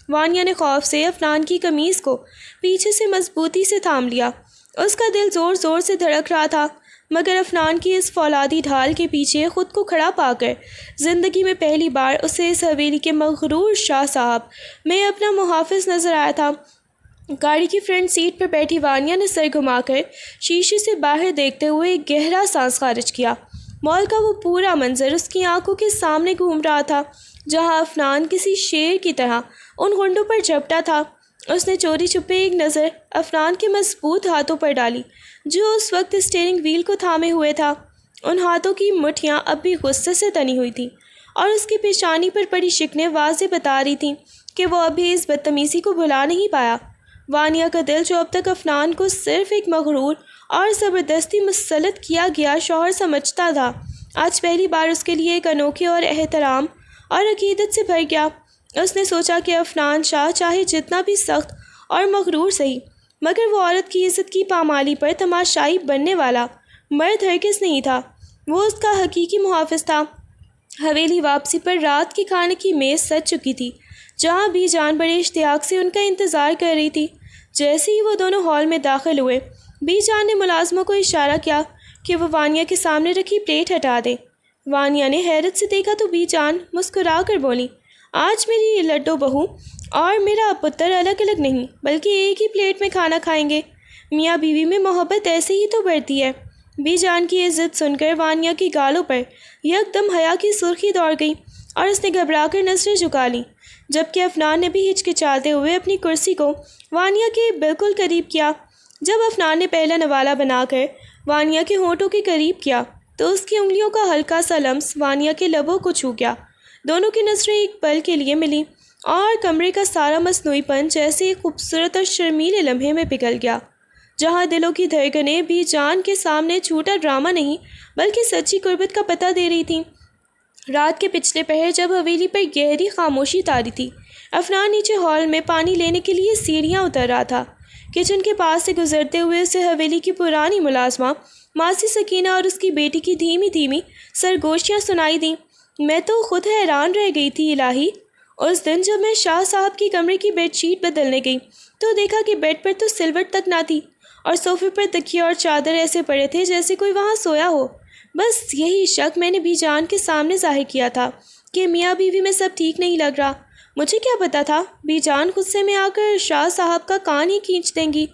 Speaker 1: وانیہ نے خوف سے عفنان کی قمیض کو پیچھے سے مضبوطی سے تھام لیا۔ اس کا دل زور زور سے دھڑک رہا تھا، مگر عفنان کی اس فولادی ڈھال کے پیچھے خود کو کھڑا پا کر زندگی میں پہلی بار اسے اس حویلی کے مغرور شاہ صاحب میں اپنا محافظ نظر آیا تھا۔ گاڑی کی فرنٹ سیٹ پر بیٹھی وانیہ نے سر گھما کر شیشے سے باہر دیکھتے ہوئے ایک گہرا سانس خارج کیا۔ مال کا وہ پورا منظر اس کی آنکھوں کے سامنے گھوم رہا تھا، جہاں عفنان کسی شیر کی طرح ان غنڈوں پر جھپٹا تھا۔ اس نے چوری چھپے ایک نظر عفنان کے مضبوط ہاتھوں پر ڈالی جو اس وقت اسٹیئرنگ وہیل کو تھامے ہوئے تھا۔ ان ہاتھوں کی مٹھیاں اب بھی غصے سے تنی ہوئی تھیں اور اس کی پیشانی پر پڑی شکنیں واضح بتا رہی تھیں کہ وہ ابھی اس بدتمیزی کو بھلا نہیں پایا۔ وانیہ کا دل جو اب تک عفنان کو صرف ایک مغرور اور زبردستی مسلط کیا گیا شوہر سمجھتا تھا، آج پہلی بار اس کے لیے ایک انوکھے اور احترام اور عقیدت سے بھر گیا۔ اس نے سوچا کہ عفنان شاہ چاہے جتنا بھی سخت اور مغرور سہی، مگر وہ عورت کی عزت کی پامالی پر تماشائی بننے والا مرد ہرگز نہیں تھا۔ وہ اس کا حقیقی محافظ تھا۔ حویلی واپسی پر رات کے کھانے کی میز سج چکی تھی، جہاں بی جان بڑے اشتیاق سے ان کا انتظار کر رہی تھی۔ جیسے ہی وہ دونوں ہال میں داخل ہوئے، بی جان نے ملازموں کو اشارہ کیا کہ وہ وانیہ کے سامنے رکھی پلیٹ ہٹا دیں۔ وانیا نے حیرت سے دیکھا تو بی جان مسکرا کر بولی، آج میری لڈو بہو اور میرا پتر الگ الگ نہیں بلکہ ایک ہی پلیٹ میں کھانا کھائیں گے۔ میاں بیوی میں محبت ایسے ہی تو بڑھتی ہے۔ بی جان کی عزت سن کر وانیا کی گالوں پر یک دم حیا کی سرخی دوڑ گئی اور اس نے گھبرا کر نظریں جھکا لیں، جبکہ افنان نے بھی ہچکچاتے ہوئے اپنی کرسی کو وانیا کے بالکل قریب کیا۔ جب افنان نے پہلا نوالا بنا کر وانیا کے ہونٹوں کے قریب کیا تو اس کی انگلیوں کا ہلکا سا لمس وانیا کے لبوں کو چھو گیا۔ دونوں کی نظریں ایک پل کے لیے ملیں اور کمرے کا سارا مصنوعی پن جیسے ایک خوبصورت اور شرمیلے لمحے میں پگھل گیا، جہاں دلوں کی دھڑکنیں بی جان کے سامنے جھوٹا ڈرامہ نہیں بلکہ سچی قربت کا پتہ دے رہی تھیں۔ رات کے پچھلے پہر جب حویلی پر گہری خاموشی طاری تھی، افنان نیچے ہال میں پانی لینے کے لیے سیڑھیاں اتر رہا تھا۔ کچن کے پاس سے گزرتے ہوئے اسے حویلی کی پرانی ملازمہ ماسی سکینہ اور اس کی بیٹی کی دھیمی دھیمی سرگوشیاں سنائی دیں۔ میں تو خود حیران رہ گئی تھی الہی، اس دن جب میں شاہ صاحب کی کمرے کی بیڈ شیٹ بدلنے گئی تو دیکھا کہ بیڈ پر تو سلوٹ تک نہ تھی اور صوفے پر تکیے اور چادر ایسے پڑے تھے جیسے کوئی وہاں سویا ہو۔ بس یہی شک میں نے بی جان کے سامنے ظاہر کیا تھا کہ میاں بیوی میں سب ٹھیک نہیں لگ رہا۔ مجھے کیا پتا تھا بی جان غصے میں آ کر شاہ صاحب کا کان ہی کھینچ دیں گی۔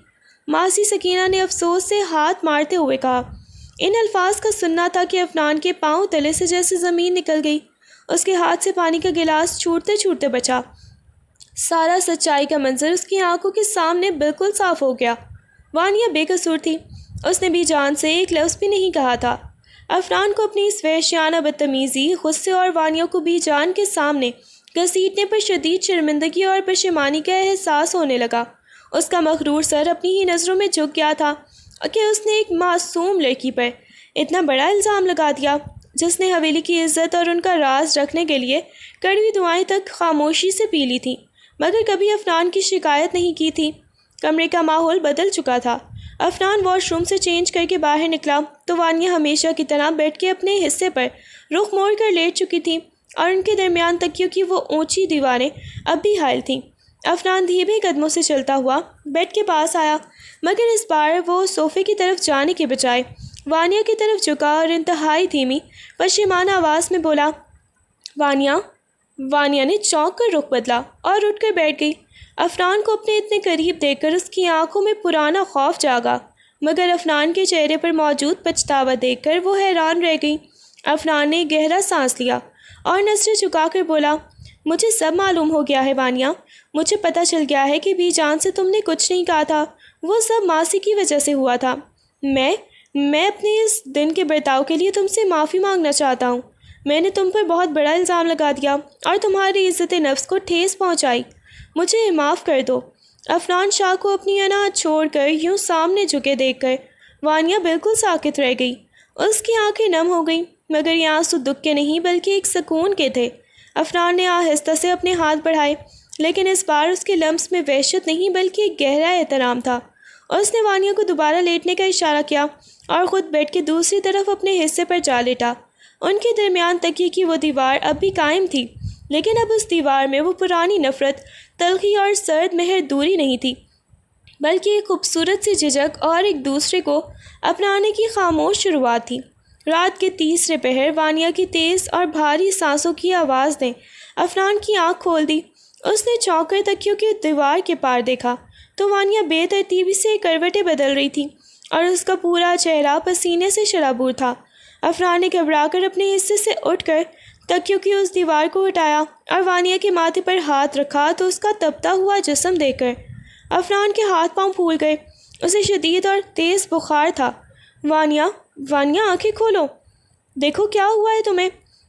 Speaker 1: ماسی سکینہ نے افسوس سے ہاتھ مارتے ہوئے کہا۔ ان الفاظ کا سننا تھا کہ افنان کے پاؤں تلے سے جیسے زمین نکل گئی، اس کے ہاتھ سے پانی کا گلاس چھوٹتے چھوٹتے بچا۔ سارا سچائی کا منظر اس کی آنکھوں کے سامنے بالکل صاف ہو گیا۔ وانیا بے قصور تھی، اس نے بی جان سے ایک لفظ بھی نہیں کہا تھا۔ افنان کو اپنی اس وحشیانہ بدتمیزی، غصے اور وانیا کو بی جان کے سامنے گھسیٹنے پر شدید شرمندگی اور پشیمانی کا احساس ہونے لگا۔ اس کا مغرور سر اپنی ہی نظروں میں جھک گیا تھا کہ اس نے ایک معصوم لڑکی پر اتنا بڑا الزام لگا دیا، جس نے حویلی کی عزت اور ان کا راز رکھنے کے لیے کڑوی دعائیں تک خاموشی سے پی لی تھیں، مگر کبھی افنان کی شکایت نہیں کی تھی۔ کمرے کا ماحول بدل چکا تھا۔ افنان واش روم سے چینج کر کے باہر نکلا تو وانیا ہمیشہ کی طرح بیٹھ کے اپنے حصے پر رخ موڑ کر لیٹ چکی تھی اور ان کے درمیان تکیوں کی وہ اونچی دیواریں اب بھی حائل تھیں۔ افنان دھیمے قدموں سے چلتا ہوا بیڈ کے پاس آیا، مگر اس بار وہ صوفے کی طرف جانے کے بجائے وانیا کی طرف جھکا اور انتہائی دھیمی پشیمانہ آواز میں بولا، وانیا۔ وانیا نے چونک کر رخ بدلا اور اٹھ کر بیٹھ گئی۔ افنان کو اپنے اتنے قریب دیکھ کر اس کی آنکھوں میں پرانا خوف جاگا، مگر افنان کے چہرے پر موجود پچھتاوا دیکھ کر وہ حیران رہ گئی۔ افنان نے گہرا سانس لیا اور نظریں جھکا کر بولا، مجھے سب معلوم ہو گیا ہے وانیا، مجھے پتہ چل گیا ہے کہ بی جان سے تم نے کچھ نہیں کہا تھا، وہ سب ماسی کی وجہ سے ہوا تھا۔ میں اپنے اس دن کے برتاؤ کے لیے تم سے معافی مانگنا چاہتا ہوں۔ میں نے تم پر بہت بڑا الزام لگا دیا اور تمہاری عزت نفس کو ٹھیس پہنچائی، مجھے معاف کر دو۔ افنان شاہ کو اپنی انا چھوڑ کر یوں سامنے جھکے دیکھ کر وانیا بالکل ساکت رہ گئی۔ اس کی آنکھیں نم ہو گئیں، مگر یہ آنسو دکھ کے نہیں بلکہ ایک سکون کے تھے۔ افنان نے آہستہ سے اپنے ہاتھ بڑھائے، لیکن اس بار اس کے لمس میں وحشت نہیں بلکہ ایک گہرا احترام تھا۔ اس نے وانیا کو دوبارہ لیٹنے کا اشارہ کیا اور خود بیڈ کے دوسری طرف اپنے حصے پر جا لیٹا۔ ان کے درمیان تکیے کی وہ دیوار اب بھی قائم تھی، لیکن اب اس دیوار میں وہ پرانی نفرت، تلخی اور سرد مہر دوری نہیں تھی، بلکہ ایک خوبصورت سی جھجک اور ایک دوسرے کو اپنانے کی خاموش شروعات تھی۔ رات کے تیسرے پہر وانیا کی تیز اور بھاری سانسوں کی آواز نے افنان کی آنکھ کھول دی۔ اس نے چونک کر تکیوں کی دیوار کے پار دیکھا تو وانیا بے ترتیبی سے کروٹیں بدل رہی تھی اور اس کا پورا چہرہ پسینے سے شرابور تھا۔ افنان نے گھبرا کر اپنے حصے سے اٹھ کر تکیوں کی اس دیوار کو ہٹایا اور وانیا کے ماتھے پر ہاتھ رکھا تو اس کا تپتا ہوا جسم دیکھ کر افنان کے ہاتھ پاؤں پھول گئے۔ اسے شدید اور تیز بخار تھا۔ وانیا آنکھیں کھولو، دیکھو کیا ہوا ہے تمہیں۔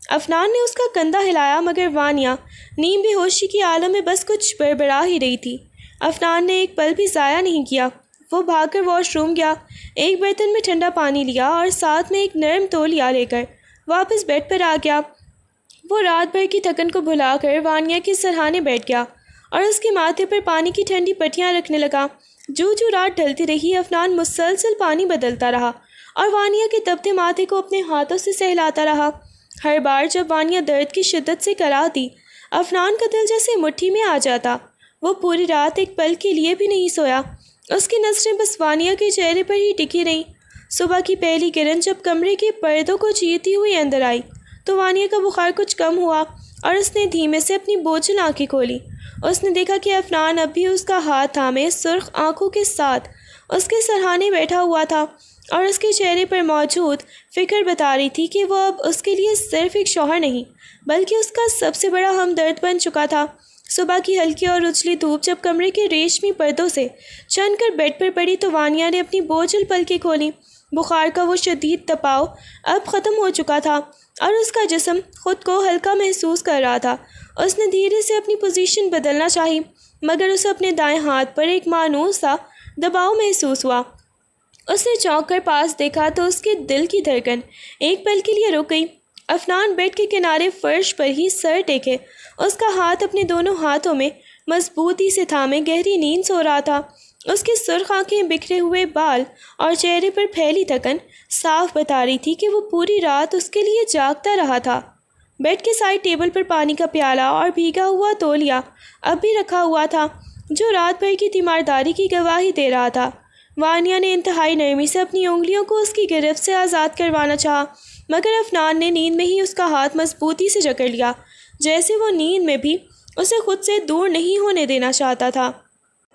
Speaker 1: افنان نے اس کا کندھا ہلایا، مگر وانیا نیم بے ہوشی کی عالم میں بس کچھ بڑبڑا ہی رہی تھی۔ افنان نے ایک پل بھی ضائع نہیں کیا۔ وہ بھاگ کر واش روم گیا، ایک برتن میں ٹھنڈا پانی لیا اور ساتھ میں ایک نرم تولیہ لے کر واپس بیڈ پر آ گیا۔ وہ رات بھر کی تھکن کو بھلا کر وانیا کے سرہانے بیٹھ گیا اور اس کے ماتھے پر پانی کی ٹھنڈی پٹیاں رکھنے لگا۔ جو رات ڈھلتی رہی، افنان مسلسل پانی بدلتا رہا اور وانیا کے تپتے ماتھے کو اپنے ہاتھوں سے سہلاتا رہا۔ ہر بار جب وانیا درد کی شدت سے کراہتی، افنان کا دل جیسے مٹھی میں آ جاتا۔ وہ پوری رات ایک پل کے لیے بھی نہیں سویا۔ اس کی نظریں بس وانیا کے چہرے پر ہی ٹکی رہیں۔ صبح کی پہلی کرن جب کمرے کے پردوں کو چیرتی ہوئی اندر آئی تو وانیہ کا بخار کچھ کم ہوا اور اس نے دھیمے سے اپنی بوجھل آنکھیں کھولی۔ اس نے دیکھا کہ عفنان اب بھی اس کا ہاتھ تھامے سرخ آنکھوں کے ساتھ اس کے سرہانے بیٹھا ہوا تھا، اور اس کے چہرے پر موجود فکر بتا رہی تھی کہ وہ اب اس کے لیے صرف ایک شوہر نہیں بلکہ اس کا سب سے بڑا ہمدرد بن چکا تھا۔ صبح کی ہلکی اور اجلی دھوپ جب کمرے کے ریشمی پردوں سے چھن کر بیڈ پر پڑی تو وانیہ نے اپنی بوجھل پلکیں کھولی۔ بخار کا وہ شدید تپاؤ اب ختم ہو چکا تھا اور اس کا جسم خود کو ہلکا محسوس کر رہا تھا۔ اس نے دھیرے سے اپنی پوزیشن بدلنا چاہی، مگر اسے اپنے دائیں ہاتھ پر ایک مانوس سا دباؤ محسوس ہوا۔ اس نے چونک کر پاس دیکھا تو اس کے دل کی دھڑکن ایک پل کے لیے رک گئی۔ عفنان بیڈ کے کنارے فرش پر ہی سر ٹیکے اس کا ہاتھ اپنے دونوں ہاتھوں میں مضبوطی سے تھامے گہری نیند سو رہا تھا۔ اس کی سرخ آنکھیں، بکھرے ہوئے بال اور چہرے پر پھیلی تھکن صاف بتا رہی تھی کہ وہ پوری رات اس کے لیے جاگتا رہا تھا۔ بیڈ کے سائڈ ٹیبل پر پانی کا پیالہ اور بھیگا ہوا تولیہ اب بھی رکھا ہوا تھا جو رات بھر کی تیمارداری کی گواہی دے رہا تھا۔ وانیہ نے انتہائی نرمی سے اپنی انگلیوں کو اس کی گرفت سے آزاد کروانا چاہا، مگر عفنان نے نیند میں ہی اس کا ہاتھ مضبوطی سے جکڑ لیا، جیسے وہ نیند میں بھی اسے خود سے دور نہیں ہونے دینا چاہتا تھا۔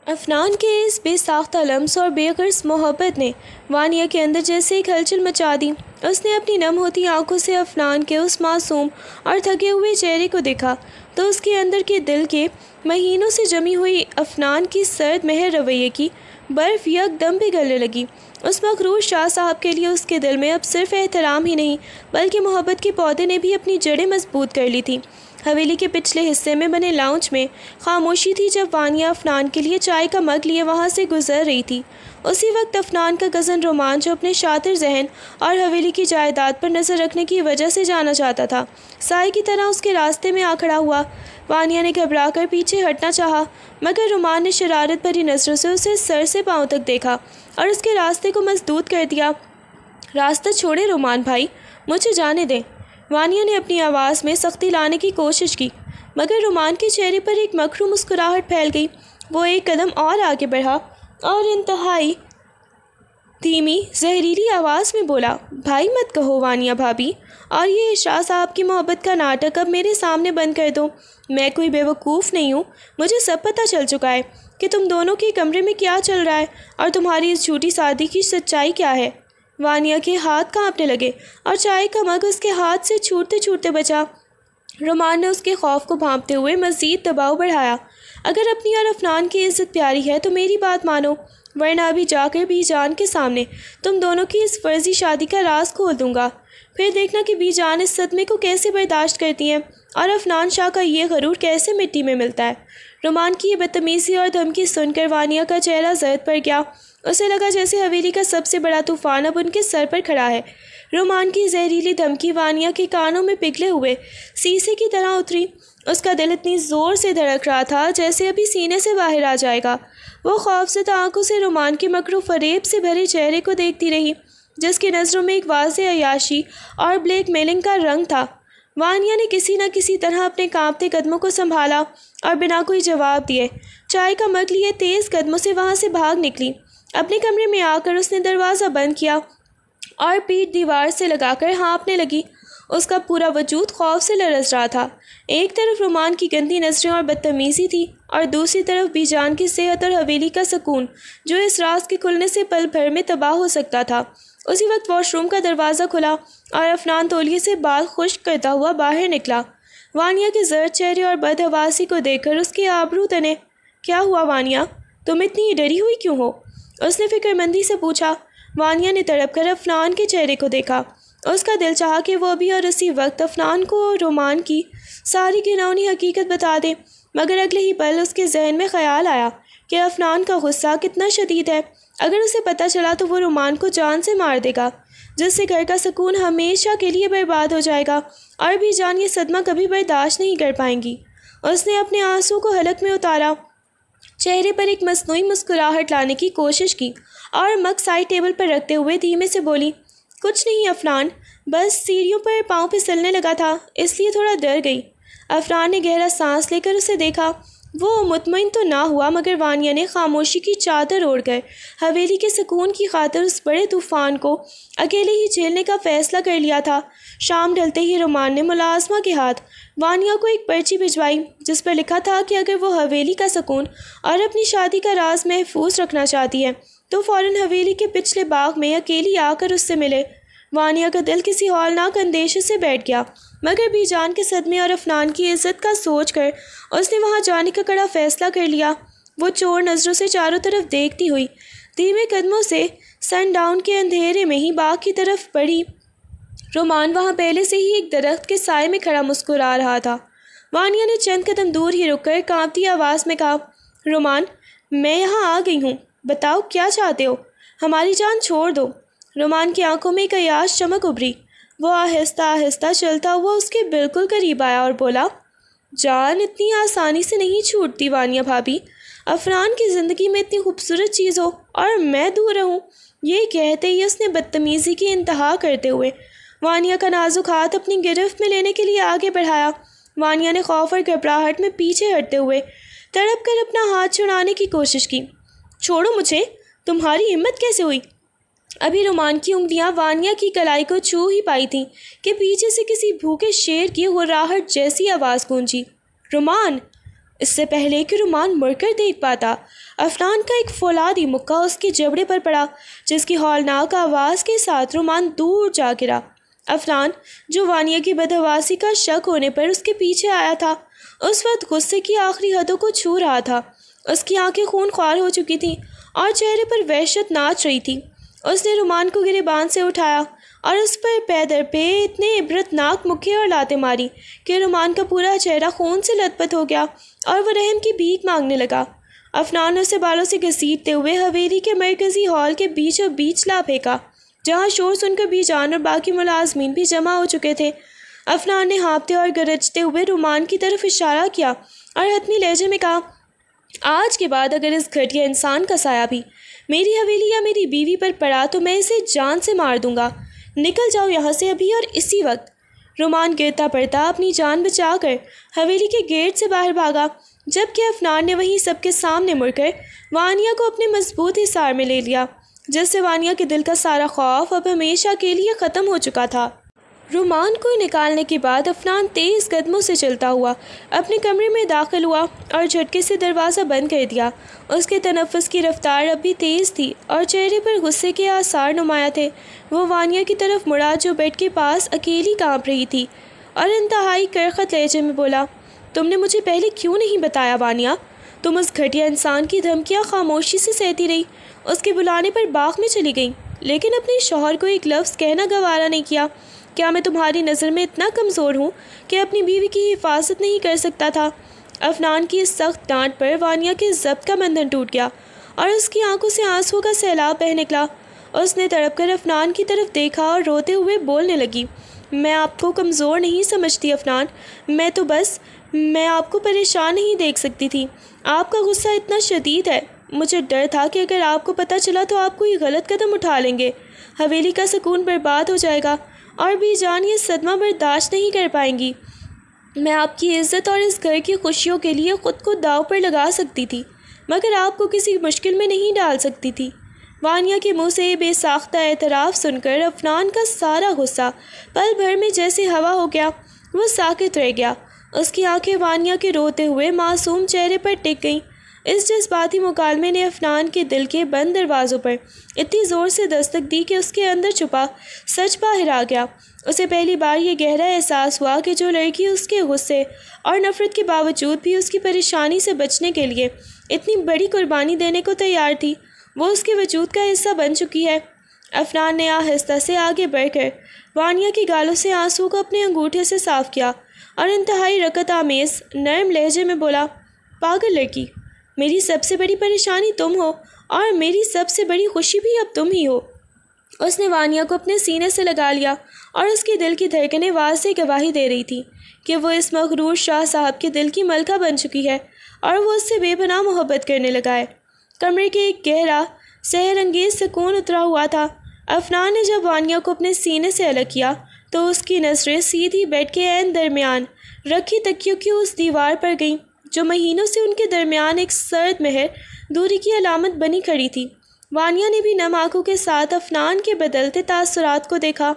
Speaker 1: عفنان کے اس بے ساختہ لمس اور بے غرض محبت نے وانیہ کے اندر جیسے ایک ہلچل مچا دی۔ اس نے اپنی نم ہوتی آنکھوں سے عفنان کے اس معصوم اور تھکے ہوئے چہرے کو دیکھا تو اس کے اندر کے دل کے مہینوں سے جمی ہوئی عفنان کی سرد مہر رویے کی برف یک دم پگھلنے لگی۔ اس مغرور شاہ صاحب کے لیے اس کے دل میں اب صرف احترام ہی نہیں بلکہ محبت کے پودے نے بھی اپنی جڑیں مضبوط کر لی تھیں۔ حویلی کے پچھلے حصے میں بنے لاؤنج میں خاموشی تھی جب وانیہ عفنان کے لیے چائے کا مگ لیے وہاں سے گزر رہی تھی۔ اسی وقت عفنان کا کزن رومان، جو اپنے شاطر ذہن اور حویلی کی جائیداد پر نظر رکھنے کی وجہ سے جانا چاہتا تھا، سائے کی طرح اس کے راستے میں آ کھڑا ہوا۔ وانیہ نے گھبرا کر پیچھے ہٹنا چاہا، مگر رومان نے شرارت بھری نظروں سے اسے سر سے پاؤں تک دیکھا اور اس کے راستے کو مسدود کر دیا۔ راستہ چھوڑے رومان بھائی، مجھے جانے دیں۔ وانیہ نے اپنی آواز میں سختی لانے کی کوشش کی، مگر رومان کے چہرے پر ایک مکرو مسکراہٹ پھیل گئی۔ وہ ایک قدم اور آگے بڑھا اور انتہائی دھیمی زہریلی آواز میں بولا، بھائی مت کہو وانیہ بھابھی، اور یہ شاہ صاحب کی محبت کا ناٹک اب میرے سامنے بند کر دو۔ میں کوئی بیوقوف نہیں ہوں، مجھے سب پتہ چل چکا ہے کہ تم دونوں کے کمرے میں کیا چل رہا ہے اور تمہاری اس جھوٹی شادی کی سچائی کیا ہے۔ وانیہ کے ہاتھ کانپنے لگے اور چائے کا مگ اس کے ہاتھ سے چھوٹتے چھوٹتے بچا۔ رومان نے اس کے خوف کو بھانپتے ہوئے مزید دباؤ بڑھایا، اگر اپنی اور عفنان کی عزت پیاری ہے تو میری بات مانو، ورنہ ابھی جا کر بی جان کے سامنے تم دونوں کی اس فرضی شادی کا راز کھول دوں گا۔ پھر دیکھنا کہ بی جان اس صدمے کو کیسے برداشت کرتی ہیں اور عفنان شاہ کا یہ غرور کیسے مٹی میں ملتا ہے۔ رومان کی یہ بدتمیزی اور دھمکی سن کر وانیہ کا چہرہ زرد پڑ گیا۔ اسے لگا جیسے حویلی کا سب سے بڑا طوفان اب ان کے سر پر کھڑا ہے۔ رومان کی زہریلی دھمکی وانیہ کے کانوں میں پگھلے ہوئے سیسے کی طرح اتری۔ اس کا دل اتنی زور سے دھڑک رہا تھا جیسے ابھی سینے سے باہر آ جائے گا۔ وہ خوفزدہ آنکھوں سے رومان کے مکر و فریب سے بھرے چہرے کو دیکھتی رہی، جس کی نظروں میں ایک واضح عیاشی اور بلیک میلنگ کا رنگ تھا۔ وانیہ نے کسی نہ کسی طرح اپنے کانپتے قدموں کو سنبھالا اور بنا کوئی جواب دیے چائے کا مگ لیے تیز قدموں سے وہاں سے بھاگ نکلی۔ اپنے کمرے میں آ کر اس نے دروازہ بند کیا اور پیٹھ دیوار سے لگا کر ہانپنے لگی۔ اس کا پورا وجود خوف سے لرز رہا تھا۔ ایک طرف رومان کی گندی نظریں اور بدتمیزی تھی اور دوسری طرف بی جان کی صحت اور حویلی کا سکون جو اس راز کے کھلنے سے پل بھر میں تباہ ہو سکتا تھا۔ اسی وقت واش روم کا دروازہ کھلا اور عفنان تولیے سے بال خشک کرتا ہوا باہر نکلا۔ وانیہ کے زرد چہرے اور بدحواسی کو دیکھ کر اس کے آبرو تنے۔ کیا ہوا وانیہ، تم اتنی ڈری ہوئی کیوں ہو؟ اس نے فکر مندی سے پوچھا۔ وانیہ نے تڑپ کر عفنان کے چہرے کو دیکھا۔ اس کا دل چاہا کہ وہ ابھی اور اسی وقت عفنان کو رومان کی ساری گھناؤنی حقیقت بتا دے، مگر اگلے ہی پل اس کے ذہن میں خیال آیا کہ عفنان کا غصہ کتنا شدید ہے۔ اگر اسے پتہ چلا تو وہ رومان کو جان سے مار دے گا، جس سے گھر کا سکون ہمیشہ کے لیے برباد ہو جائے گا اور بھی جان یہ صدمہ کبھی برداشت نہیں کر پائیں گی۔ اس نے اپنے آنسو کو حلق میں اتارا، چہرے پر ایک مصنوعی مسکراہٹ لانے کی کوشش کی اور مگ سائڈ ٹیبل پر رکھتے ہوئے دھیمے سے بولی، کچھ نہیں عفنان، بس سیڑھیوں پر پاؤں پھسلنے لگا تھا اس لیے تھوڑا ڈر گئی۔ عفنان نے گہرا سانس لے کر اسے دیکھا۔ وہ مطمئن تو نہ ہوا مگر وانیا نے خاموشی کی چادر اوڑھ کر حویلی کے سکون کی خاطر اس بڑے طوفان کو اکیلے ہی جھیلنے کا فیصلہ کر لیا تھا۔ شام ڈھلتے ہی رومان نے ملازمہ کے ہاتھ وانیا کو ایک پرچی بھجوائی جس پر لکھا تھا کہ اگر وہ حویلی کا سکون اور اپنی شادی کا راز محفوظ رکھنا چاہتی ہے تو فوراً حویلی کے پچھلے باغ میں اکیلی آ کر اس سے ملے۔ وانیا کا دل کسی ہولناک اندیشے سے بیٹھ گیا مگر بی جان کے صدمے اور افنان کی عزت کا سوچ کر اس نے وہاں جانے کا کڑا فیصلہ کر لیا۔ وہ چور نظروں سے چاروں طرف دیکھتی ہوئی دھیمے قدموں سے سن ڈاؤن کے اندھیرے میں ہی باغ کی طرف بڑھی۔ رومان وہاں پہلے سے ہی ایک درخت کے سائے میں کھڑا مسکرا رہا تھا۔ وانیا نے چند قدم دور ہی رک کر کانپتی آواز میں کہا، رومان، میں یہاں آ گئی ہوں، بتاؤ کیا چاہتے ہو؟ ہماری جان چھوڑ دو۔ رومان کی آنکھوں میں ایک عیاش چمک ابھری۔ وہ آہستہ آہستہ چلتا ہوا اس کے بالکل قریب آیا اور بولا، جان اتنی آسانی سے نہیں چھوٹتی وانیا بھابھی، افران کی زندگی میں اتنی خوبصورت چیز ہو اور میں دور رہوں۔ یہ کہتے ہی اس نے بدتمیزی کی انتہا کرتے ہوئے وانیا کا نازک ہاتھ اپنی گرفت میں لینے کے لیے آگے بڑھایا۔ وانیا نے خوف اور گھبراہٹ میں پیچھے ہٹتے ہوئے تڑپ کر اپنا ہاتھ چھڑانے کی کوشش کی۔ چھوڑو مجھے، تمہاری ہمت کیسے ہوئی؟ ابھی رومان کی انگلیاں وانیا کی کلائی کو چھو ہی پائی تھیں کہ پیچھے سے کسی بھوکے شیر کی ہراہٹ جیسی آواز گونجی، رومان! اس سے پہلے کہ رومان مڑ کر دیکھ پاتا، افنان کا ایک فولادی مکہ اس کے جبڑے پر پڑا جس کی ہولناک آواز کے ساتھ رومان دور جا گرا۔ افنان، جو وانیا کی بدحواسی کا شک ہونے پر اس کے پیچھے آیا تھا، اس وقت غصے کی آخری حدوں کو چھو رہا تھا۔ اس کی آنکھیں خون خوار ہو چکی تھیں اور چہرے پر وحشت ناچ رہی تھی۔ اس نے رومان کو گریبان سے اٹھایا اور اس پر پے در پے اتنے عبرتناک مکے اور لاتیں ماری کہ رومان کا پورا چہرہ خون سے لت پت ہو گیا اور وہ رحم کی بھیک مانگنے لگا۔ افنان اسے بالوں سے گھسیٹتے ہوئے حویلی کے مرکزی ہال کے بیچوں بیچ لا پھینکا جہاں شور سن کر بی جان اور باقی ملازمین بھی جمع ہو چکے تھے۔ افنان نے ہانپتے اور گرجتے ہوئے رومان کی طرف اشارہ کیا اور حتمی لہجے میں کہا، آج کے بعد اگر اس گھٹیا انسان کا سایہ بھی میری حویلی یا میری بیوی پر پڑا تو میں اسے جان سے مار دوں گا۔ نکل جاؤ یہاں سے ابھی اور اسی وقت۔ رومان گرتا پڑتا اپنی جان بچا کر حویلی کے گیٹ سے باہر بھاگا جبکہ افنان نے وہیں سب کے سامنے مڑ کر وانیا کو اپنے مضبوط حصار میں لے لیا جس سے وانیا کے دل کا سارا خوف اب ہمیشہ کے لیے ختم ہو چکا تھا۔ رومان کو نکالنے کے بعد افنان تیز قدموں سے چلتا ہوا اپنے کمرے میں داخل ہوا اور جھٹکے سے دروازہ بند کر دیا۔ اس کے تنفس کی رفتار اب بھی تیز تھی اور چہرے پر غصے کے آثار نمایاں تھے۔ وہ وانیا کی طرف مڑا جو بیڈ کے پاس اکیلی کانپ رہی تھی اور انتہائی کرخت لہجے میں بولا، تم نے مجھے پہلے کیوں نہیں بتایا وانیا؟ تم اس گھٹیا انسان کی دھمکیاں خاموشی سے سہتی رہی، اس کے بلانے پر باغ میں چلی گئی لیکن اپنے شوہر کو ایک لفظ کہنا گوارا نہیں کیا۔ کیا میں تمہاری نظر میں اتنا کمزور ہوں کہ اپنی بیوی کی حفاظت نہیں کر سکتا تھا؟ افنان کی اس سخت ڈانٹ پر وانیا کے ضبط کا بندھن ٹوٹ گیا اور اس کی آنکھوں سے آنسوؤں کا سیلاب بہہ نکلا۔ اس نے تڑپ کر افنان کی طرف دیکھا اور روتے ہوئے بولنے لگی، میں آپ کو کمزور نہیں سمجھتی افنان، میں آپ کو پریشان نہیں دیکھ سکتی تھی۔ آپ کا غصہ اتنا شدید ہے، مجھے ڈر تھا کہ اگر آپ کو پتہ چلا تو آپ کوئی غلط قدم اٹھا لیں گے، حویلی کا سکون برباد ہو جائے گا اور بی جان یہ صدمہ برداشت نہیں کر پائیں گی۔ میں آپ کی عزت اور اس گھر کی خوشیوں کے لیے خود کو داؤ پر لگا سکتی تھی مگر آپ کو کسی مشکل میں نہیں ڈال سکتی تھی۔ وانیا کے منہ سے بے ساختہ اعتراف سن کر افنان کا سارا غصہ پل بھر میں جیسے ہوا ہو گیا۔ وہ ساکت رہ گیا۔ اس کی آنکھیں وانیا کے روتے ہوئے معصوم چہرے پر ٹک گئیں۔ اس جذباتی مکالمے نے افنان کے دل کے بند دروازوں پر اتنی زور سے دستک دی کہ اس کے اندر چھپا سچ باہر آ گیا۔ اسے پہلی بار یہ گہرا احساس ہوا کہ جو لڑکی اس کے غصے اور نفرت کے باوجود بھی اس کی پریشانی سے بچنے کے لیے اتنی بڑی قربانی دینے کو تیار تھی، وہ اس کے وجود کا حصہ بن چکی ہے۔ افنان نے آہستہ سے آگے بڑھ کر وانیا کی گالوں سے آنسو کو اپنے انگوٹھے سے صاف کیا اور انتہائی رقت آمیز نرم لہجے میں بولا، پاگل لڑکی، میری سب سے بڑی پریشانی تم ہو اور میری سب سے بڑی خوشی بھی اب تم ہی ہو۔ اس نے وانیا کو اپنے سینے سے لگا لیا اور اس کے دل کی دھڑکنیں واضح گواہی دے رہی تھی کہ وہ اس مغرور شاہ صاحب کے دل کی ملکہ بن چکی ہے اور وہ اس سے بے پناہ محبت کرنے لگا ہے۔ کمرے کے ایک گہرا سحر انگیز سکون اترا ہوا تھا۔ افنان نے جب وانیا کو اپنے سینے سے الگ کیا تو اس کی نظریں سیدھی بیڈ کے عین درمیان رکھی تکیوں کی اس دیوار پر گئیں جو مہینوں سے ان کے درمیان ایک سرد مہر دوری کی علامت بنی کھڑی تھی۔ وانیا نے بھی نم آنکھوں کے ساتھ افنان کے بدلتے تاثرات کو دیکھا۔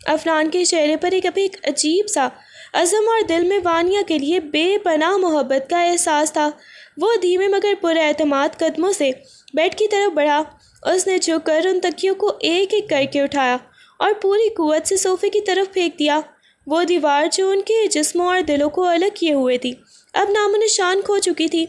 Speaker 1: افنان کے چہرے پر ایک عجیب سا عزم اور دل میں وانیا کے لیے بے پناہ محبت کا احساس تھا۔ وہ دھیمے مگر پر اعتماد قدموں سے بیڈ کی طرف بڑھا۔ اس نے جھک کر ان تکیوں کو ایک ایک کر کے اٹھایا اور پوری قوت سے صوفے کی طرف پھینک دیا۔ وہ دیوار جو ان کے جسموں اور دلوں کو الگ کیے ہوئے تھی اب نام و نشان کھو چکی تھی۔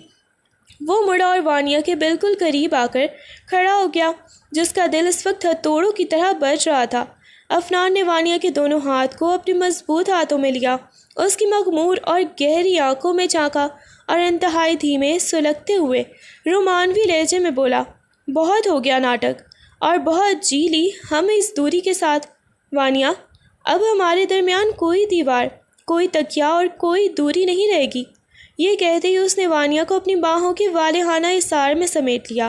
Speaker 1: وہ مڑا اور وانیا کے بالکل قریب آ کر کھڑا ہو گیا، جس کا دل اس وقت ہتھوڑوں کی طرح بج رہا تھا۔ افنان نے وانیا کے دونوں ہاتھ کو اپنے مضبوط ہاتھوں میں لیا، اس کی مغمور اور گہری آنکھوں میں جھانکا اور انتہائی دھیمے سلگتے ہوئے رومانوی لہجے میں بولا، بہت ہو گیا ناٹک اور بہت جی لی ہم اس دوری کے ساتھ۔ وانیا، اب ہمارے درمیان کوئی دیوار، کوئی تکیہ اور کوئی دوری نہیں رہے گی۔ یہ کہتے ہی اس نے وانیا کو اپنی باہوں کے والہانہ اثار میں سمیٹ لیا،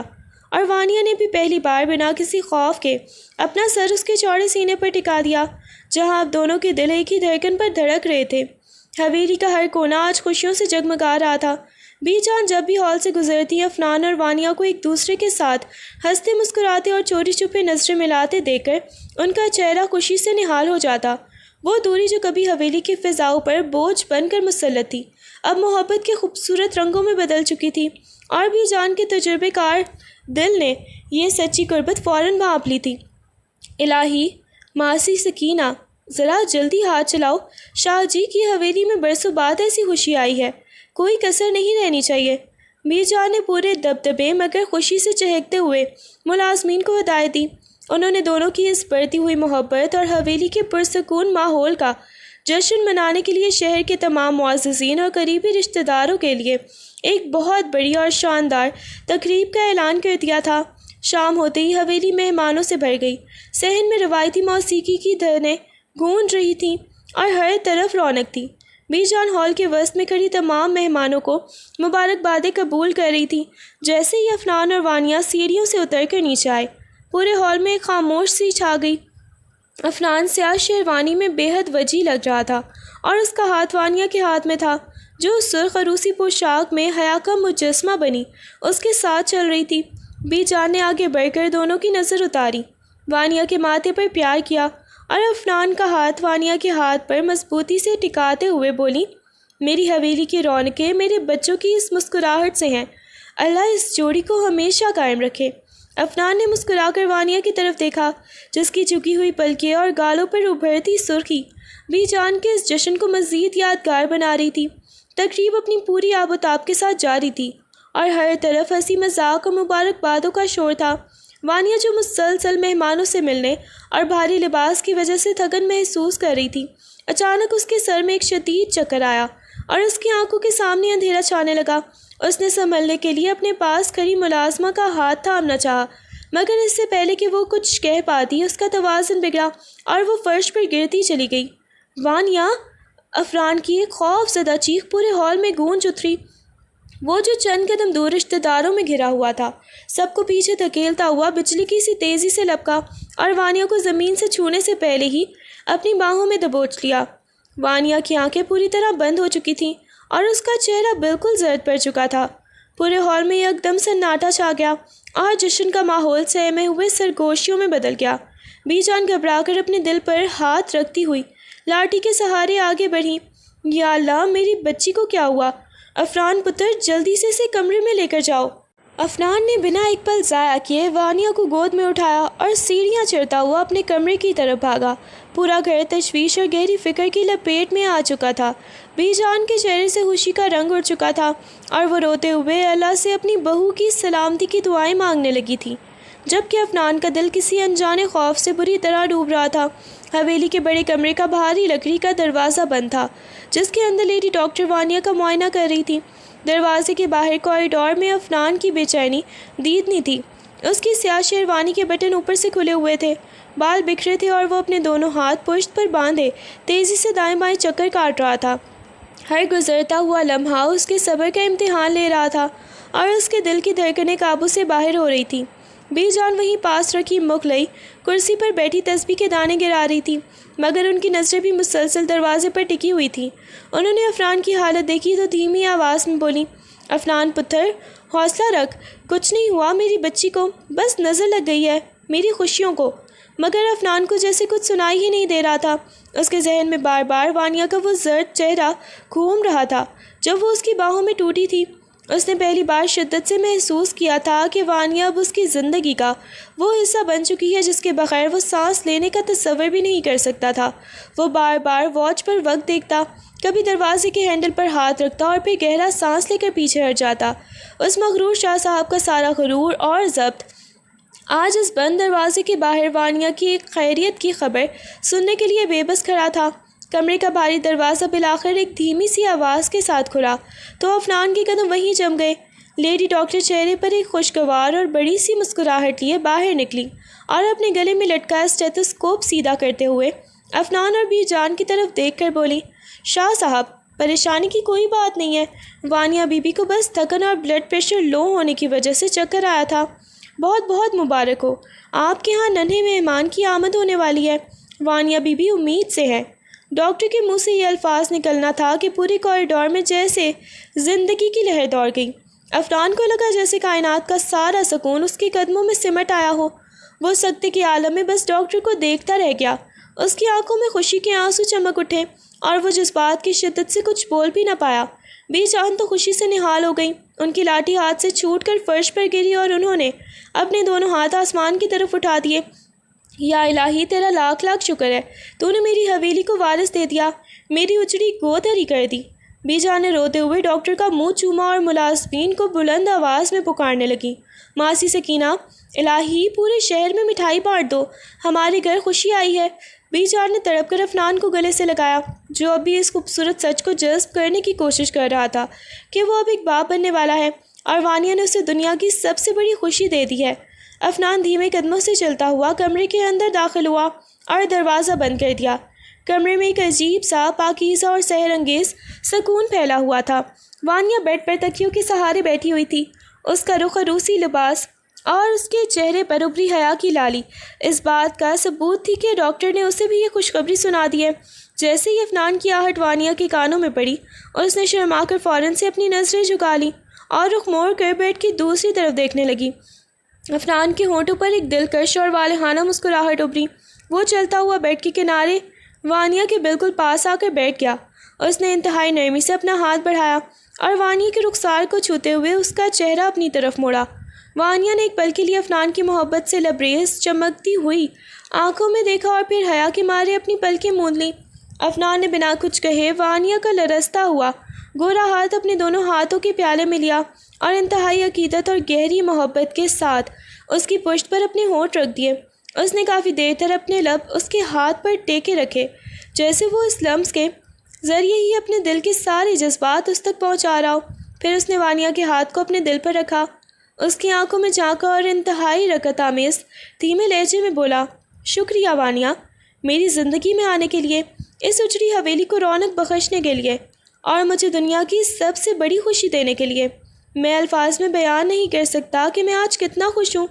Speaker 1: اور وانیا نے بھی پہلی بار بنا کسی خوف کے اپنا سر اس کے چوڑے سینے پر ٹکا دیا، جہاں اب دونوں کے دل ایک ہی دھڑکن پر دھڑک رہے تھے۔ حویلی کا ہر کونا آج خوشیوں سے جگمگا رہا تھا۔ بی جان جب بھی ہال سے گزرتی افنان اور وانیا کو ایک دوسرے کے ساتھ ہنستے مسکراتے اور چوری چھپے نظریں ملاتے دیکھ کر ان کا چہرہ خوشی سے نہال ہو جاتا۔ وہ دوری جو کبھی حویلی کی فضاؤں پر بوجھ بن کر مسلط تھی، اب محبت کے خوبصورت رنگوں میں بدل چکی تھی، اور بی جان کے تجربے کار دل نے یہ سچی قربت فوراً بھانپ لی تھی۔ الہی، ماسی سکینہ، ذرا جلدی ہاتھ چلاؤ، شاہ جی کی حویلی میں برسوں بعد ایسی خوشی آئی ہے، کوئی کسر نہیں رہنی چاہیے۔ بی جان نے پورے دبدبے مگر خوشی سے چہکتے ہوئے ملازمین کو ہدایت دی۔ انہوں نے دونوں کی اس بڑھتی ہوئی محبت اور حویلی کے پرسکون ماحول کا جشن منانے کے لیے شہر کے تمام معززین اور قریبی رشتہ داروں کے لیے ایک بہت بڑی اور شاندار تقریب کا اعلان کر دیا تھا۔ شام ہوتے ہی حویلی مہمانوں سے بھر گئی۔ صحن میں روایتی موسیقی کی دھنیں گونج رہی تھیں اور ہر طرف رونق تھی۔ بی جان ہال کے وسط میں کھڑی تمام مہمانوں کو مبارکبادیں قبول کر رہی تھی۔ جیسے ہی افنان اور وانیا سیڑھیوں سے اتر کر نیچے آئے، پورے ہال میں ایک خاموش سی چھا گئی۔ افنان سیاہ شیروانی میں بے حد وجیح لگ رہا تھا، اور اس کا ہاتھ وانیا کے ہاتھ میں تھا، جو سرخ عروسی پوشاک میں حیا کا مجسمہ بنی اس کے ساتھ چل رہی تھی۔ بی جان نے آگے بڑھ کر دونوں کی نظر اتاری، وانیا کے ماتھے پر پیار کیا، اور افنان کا ہاتھ وانیا کے ہاتھ پر مضبوطی سے ٹکاتے ہوئے بولی، میری حویلی کی رونقیں میرے بچوں کی اس مسکراہٹ سے ہیں، اللہ اس جوڑی کو ہمیشہ قائم رکھے۔ افنان نے مسکرا کر وانیا کی طرف دیکھا، جس کی جھکی ہوئی پلکیں اور گالوں پر ابھرتی سرخی بی جان کے اس جشن کو مزید یادگار بنا رہی تھی۔ تقریب اپنی پوری آب و تاب کے ساتھ جاری تھی، اور ہر طرف ہنسی مذاق اور مبارکبادوں کا شور تھا۔ وانیا جو مسلسل مہمانوں سے ملنے اور بھاری لباس کی وجہ سے تھکن محسوس کر رہی تھی، اچانک اس کے سر میں ایک شدید چکر آیا اور اس کی آنکھوں کے سامنے اندھیرا چھانے لگا۔ اس نے سنبھلنے کے لیے اپنے پاس کھڑی ملازمہ کا ہاتھ تھامنا چاہا، مگر اس سے پہلے کہ وہ کچھ کہہ پاتی اس کا توازن بگڑا اور وہ فرش پر گرتی چلی گئی۔ وانیا! افنان کی ایک خوف زدہ چیخ پورے ہال میں گونج اتری۔ وہ جو چند قدم دور رشتہ داروں میں گھرا ہوا تھا، سب کو پیچھے دھکیلتا ہوا بجلی کی سی تیزی سے لپکا اور وانیا کو زمین سے چھونے سے پہلے ہی اپنی باہوں میں دبوچ لیا۔ وانیا کی آنکھیں پوری طرح بند ہو چکی تھیں اور اس کا چہرہ بالکل زرد پڑ چکا تھا۔ پورے ہال میں ایک دم سناٹا چھا گیا اور جشن کا ماحول سہمے ہوئے سرگوشیوں میں بدل گیا۔ بی جان گھبرا کر اپنے دل پر ہاتھ رکھتی ہوئی لاٹھی کے سہارے آگے بڑھی۔ یا اللہ، میری بچی کو کیا ہوا؟ افنان پتر، جلدی سے اسے کمرے میں لے کر جاؤ۔ افنان نے بنا ایک پل ضائع کیے وانیا کو گود میں اٹھایا اور سیڑھیاں چڑھتا ہوا اپنے کمرے کی طرف بھاگا۔ پورا گھر تشویش اور گہری فکر کی لپیٹ میں آ چکا تھا۔ بی جان کے چہرے سے خوشی کا رنگ اڑ چکا تھا اور وہ روتے ہوئے اللہ سے اپنی بہو کی سلامتی کی دعائیں مانگنے لگی تھی، جبکہ افنان کا دل کسی انجانے خوف سے بری طرح ڈوب رہا تھا۔ حویلی کے بڑے کمرے کا بھاری لکڑی کا دروازہ بند تھا، جس کے اندر لیڈی ڈاکٹر وانیا کا معائنہ کر رہی تھی۔ دروازے کے باہر کوریڈور میں افنان کی بے چینی دیدنی تھی۔ اس کی سیاہ شیروانی کے بٹن اوپر سے کھلے ہوئے تھے، بال بکھرے تھے اور وہ اپنے دونوں ہاتھ پشت پر باندھے تیزی سے دائیں بائیں چکر کاٹ رہا تھا۔ ہر گزرتا ہوا لمحہ اس کے صبر کا امتحان لے رہا تھا اور اس کے دل کی دھڑکنیں قابو سے باہر ہو رہی تھیں۔ بی جان وہیں پاس رکھی مکھلئی کرسی پر بیٹھی تسبیح کے دانے گرا رہی تھی، مگر ان کی نظریں بھی مسلسل دروازے پر ٹکی ہوئی تھیں۔ انہوں نے افنان کی حالت دیکھی تو دھیمی آواز میں بولی، افنان پتھر حوصلہ رکھ، کچھ نہیں ہوا میری بچی کو، بس نظر لگ گئی ہے میری خوشیوں کو۔ مگر افنان کو جیسے کچھ سنائی ہی نہیں دے رہا تھا۔ اس کے ذہن میں بار بار وانیا کا وہ زرد چہرہ گھوم رہا تھا جب وہ اس کی باہوں میں ٹوٹی تھی۔ اس نے پہلی بار شدت سے محسوس کیا تھا کہ وانیا اب اس کی زندگی کا وہ حصہ بن چکی ہے جس کے بغیر وہ سانس لینے کا تصور بھی نہیں کر سکتا تھا۔ وہ بار بار واچ پر وقت دیکھتا، کبھی دروازے کے ہینڈل پر ہاتھ رکھتا اور پھر گہرا سانس لے کر پیچھے ہٹ جاتا۔ اس مغرور شاہ صاحب کا سارا غرور اور ضبط آج اس بند دروازے کے باہر وانیا کی ایک خیریت کی خبر سننے کے لیے بے بس کھڑا تھا۔ کمرے کا بھاری دروازہ بالآخر ایک دھیمی سی آواز کے ساتھ کھلا تو افنان کے قدم وہیں جم گئے۔ لیڈی ڈاکٹر چہرے پر ایک خوشگوار اور بڑی سی مسکراہٹ لیے باہر نکلی اور اپنے گلے میں لٹکا اسٹیتھوسکوپ سیدھا کرتے ہوئے افنان اور بی جان کی طرف دیکھ کر بولی، شاہ صاحب پریشانی کی کوئی بات نہیں ہے، وانیا بی بی کو بس تھکن اور بلڈ پریشر لو ہونے کی وجہ سے چکر آیا تھا۔ بہت بہت مبارک ہو، آپ کے ہاں ننھے مہمان کی آمد ہونے والی ہے، وانیا بی بی امید سے ہے۔ ڈاکٹر کے منہ سے یہ الفاظ نکلنا تھا کہ پورے کوریڈور میں جیسے زندگی کی لہر دوڑ گئی۔ افنان کو لگا جیسے کائنات کا سارا سکون اس کے قدموں میں سمٹ آیا ہو۔ وہ سکتے کے عالم میں بس ڈاکٹر کو دیکھتا رہ گیا۔ اس کی آنکھوں میں خوشی کے آنسو چمک اٹھے اور وہ جذبات کی شدت سے کچھ بول بھی نہ پایا۔ بی جان تو خوشی سے نہال ہو گئی، ان کی لاٹھی ہاتھ سے چھوٹ کر فرش پر گری اور انہوں نے اپنے دونوں ہاتھ آسمان کی طرف اٹھا دیے۔ یا الہی تیرا لاکھ لاکھ شکر ہے، تو نے میری حویلی کو وارث دے دیا، میری اجڑی گود ہری کر دی۔ بی جان نے روتے ہوئے ڈاکٹر کا منہ چوما اور ملازمین کو بلند آواز میں پکارنے لگی، ماسی سکینہ، الہی پورے شہر میں مٹھائی بانٹ دو، ہمارے گھر خوشی آئی ہے۔ بی جان نے تڑپ کر افنان کو گلے سے لگایا جو اب بھی اس خوبصورت سچ کو جذب کرنے کی کوشش کر رہا تھا کہ وہ اب ایک باپ بننے والا ہے اور وانیا نے اسے دنیا کی سب سے بڑی خوشی دے دی ہے۔ افنان دھیمے قدموں سے چلتا ہوا کمرے کے اندر داخل ہوا اور دروازہ بند کر دیا۔ کمرے میں ایک عجیب سا پاکیزہ اور سحر انگیز سکون پھیلا ہوا تھا۔ وانیا بیڈ پر تکیوں کے سہارے بیٹھی ہوئی تھی، اس کا رخ عروسی لباس اور اس کے چہرے پر ابری حیا کی لالی اس بات کا ثبوت تھی کہ ڈاکٹر نے اسے بھی یہ خوشخبری سنا دی ہے۔ جیسے ہی افنان کی آہٹ وانیا کے کانوں میں پڑی، اس نے شرما کر فوراً سے اپنی نظریں جھکا لیں اور رخ موڑ کر بیڈ کی دوسری طرف دیکھنے لگی۔ افنان کے ہونٹوں پر ایک دلکش اور والہانہ مسکراہٹ ابھری۔ وہ چلتا ہوا بیڈ کے کنارے وانیا کے بالکل پاس آ کر بیٹھ گیا۔ اس نے انتہائی نرمی سے اپنا ہاتھ بڑھایا اور وانیا کے رخسار کو چھوتے ہوئے اس کا چہرہ اپنی طرف موڑا۔ وانیا نے ایک پل کے لیے افنان کی محبت سے لبریز چمکتی ہوئی آنکھوں میں دیکھا اور پھر حیا کے مارے اپنی پلکیں موند لیں۔ افنان نے بنا کچھ کہے وانیا کا لرزتا ہوا گورا ہاتھ اپنے دونوں ہاتھوں کے پیالے میں لیا اور انتہائی عقیدت اور گہری محبت کے ساتھ اس کی پشت پر اپنے ہونٹ رکھ دیے۔ اس نے کافی دیر تک اپنے لب اس کے ہاتھ پر ٹیکے رکھے جیسے وہ اس لمس کے ذریعے ہی اپنے دل کے سارے جذبات اس تک پہنچا رہا ہو۔ پھر اس نے وانیا کے ہاتھ کو اپنے دل پر رکھا، اس کی آنکھوں میں جھانکا اور انتہائی رقت آمیز دھیمے لہجے میں بولا، شکریہ وانیا، میری زندگی میں آنے کے لیے، اس اجڑی حویلی کو رونق بخشنے کے لیے اور مجھے دنیا کی سب سے بڑی خوشی دینے کے لیے۔ میں الفاظ میں بیان نہیں کر سکتا کہ میں آج کتنا خوش ہوں۔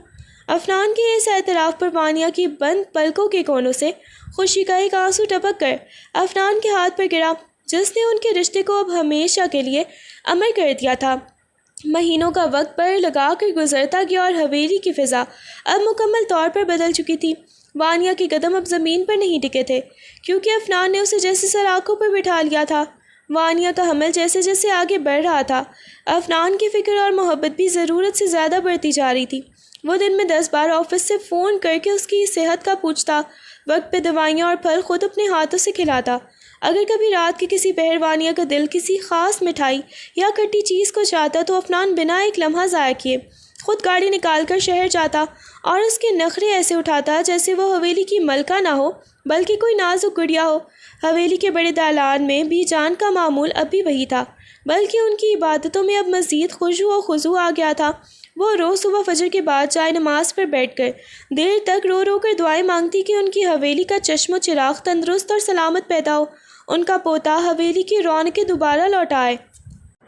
Speaker 1: افنان کے اس اعتراف پر وانیا کی بند پلکوں کے کونوں سے خوشی کا ایک آنسو ٹپک کر افنان کے ہاتھ پر گرا جس نے ان کے رشتے کو اب ہمیشہ کے لیے امر کر دیا تھا۔ مہینوں کا وقت پر لگا کر گزرتا گیا اور حویلی کی فضا اب مکمل طور پر بدل چکی تھی۔ وانیا کے قدم اب زمین پر نہیں ٹکے تھے کیونکہ افنان نے اسے جیسے سلاخوں پر بٹھا لیا تھا۔ وانیا کا حمل جیسے جیسے آگے بڑھ رہا تھا، افنان کی فکر اور محبت بھی ضرورت سے زیادہ بڑھتی جا رہی تھی۔ وہ دن میں 10 بار آفس سے فون کر کے اس کی صحت کا پوچھتا، وقت پہ دوائیاں اور پھل خود اپنے ہاتھوں سے کھلاتا۔ اگر کبھی رات کے کسی پہر وانیا کا دل کسی خاص مٹھائی یا کھٹی چیز کو چاہتا تو افنان بنا ایک لمحہ ضائع کیے خود گاڑی نکال کر شہر جاتا اور اس کے نخرے ایسے اٹھاتا جیسے وہ حویلی کی ملکہ نہ ہو بلکہ کوئی نازک گڑیا ہو۔ حویلی کے بڑے دالان میں بی جان کا معمول اب بھی وہی تھا، بلکہ ان کی عبادتوں میں اب مزید خشوع و خضوع آ گیا تھا۔ وہ روز صبح فجر کے بعد جائے نماز پر بیٹھ کر دیر تک رو رو کر دعائیں مانگتی کہ ان کی حویلی کا چشم و چراغ تندرست اور سلامت پیدا ہو، ان کا پوتا حویلی کی رونقیں دوبارہ لوٹ آئے۔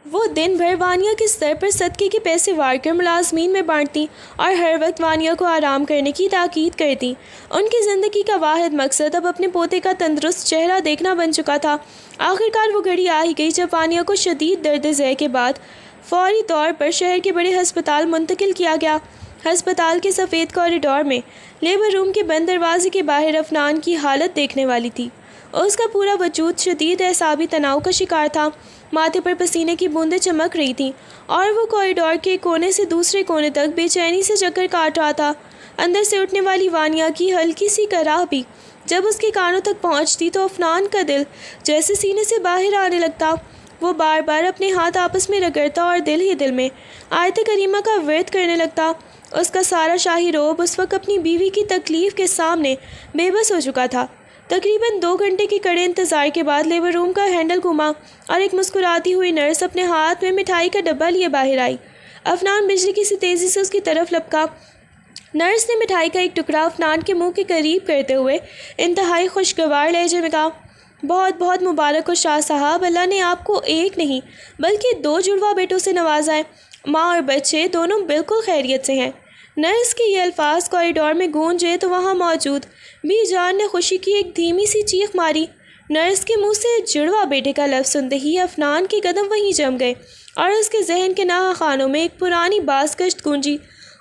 Speaker 1: وہ دن بھر وانیا کے سر پر صدقے کے پیسے وار کر ملازمین میں بانٹتی اور ہر وقت وانیا کو آرام کرنے کی تاکید کرتی۔ ان کی زندگی کا واحد مقصد اب اپنے پوتے کا تندرست چہرہ دیکھنا بن چکا تھا۔ آخرکار وہ گھڑی آ ہی گئی جب وانیا کو شدید درد ذہ کے بعد فوری طور پر شہر کے بڑے ہسپتال منتقل کیا گیا۔ ہسپتال کے سفید کوریڈور میں لیبر روم کے بند دروازے کے باہر افنان کی حالت دیکھنے والی تھی۔ اس کا پورا وجود شدید اعصابی تناؤ کا شکار تھا، ماتھے پر پسینے کی بوندیں چمک رہی تھیں اور وہ کوریڈور کے کونے سے دوسرے کونے تک بے چینی سے چکر کاٹ رہا تھا۔ اندر سے اٹھنے والی وانیا کی ہلکی سی کراہ بھی جب اس کے کانوں تک پہنچتی تو افنان کا دل جیسے سینے سے باہر آنے لگتا۔ وہ بار بار اپنے ہاتھ آپس میں رگڑتا اور دل ہی دل میں آیت کریمہ کا ورد کرنے لگتا۔ اس کا سارا شاہی روب اس وقت اپنی بیوی کی تکلیف کے سامنے بے بس ہو چکا تھا۔ تقریباً 2 گھنٹے کے کڑے انتظار کے بعد لیبر روم کا ہینڈل گھما اور ایک مسکراتی ہوئی نرس اپنے ہاتھ میں مٹھائی کا ڈبہ لیے باہر آئی۔ افنان بجلی کی سی تیزی سے اس کی طرف لپکا۔ نرس نے مٹھائی کا ایک ٹکڑا افنان کے منہ کے قریب کرتے ہوئے انتہائی خوشگوار لہجے میں کہا، بہت بہت مبارک ہو شاہ صاحب، اللہ نے آپ کو ایک نہیں بلکہ 2 جڑواں بیٹوں سے نوازا ہے۔ ماں اور بچے دونوں بالکل خیریت سے ہیں۔ نرس کے یہ الفاظ کوریڈور میں گونجے تو وہاں موجود بی جان نے خوشی کی ایک دھیمی سی چیخ ماری۔ نرس کے منہ سے جڑواں بیٹے کا لفظ سنتے ہی افنان کے قدم وہیں جم گئے اور اس کے ذہن کے ناحہ خانوں میں ایک پرانی باز گشت گونجی۔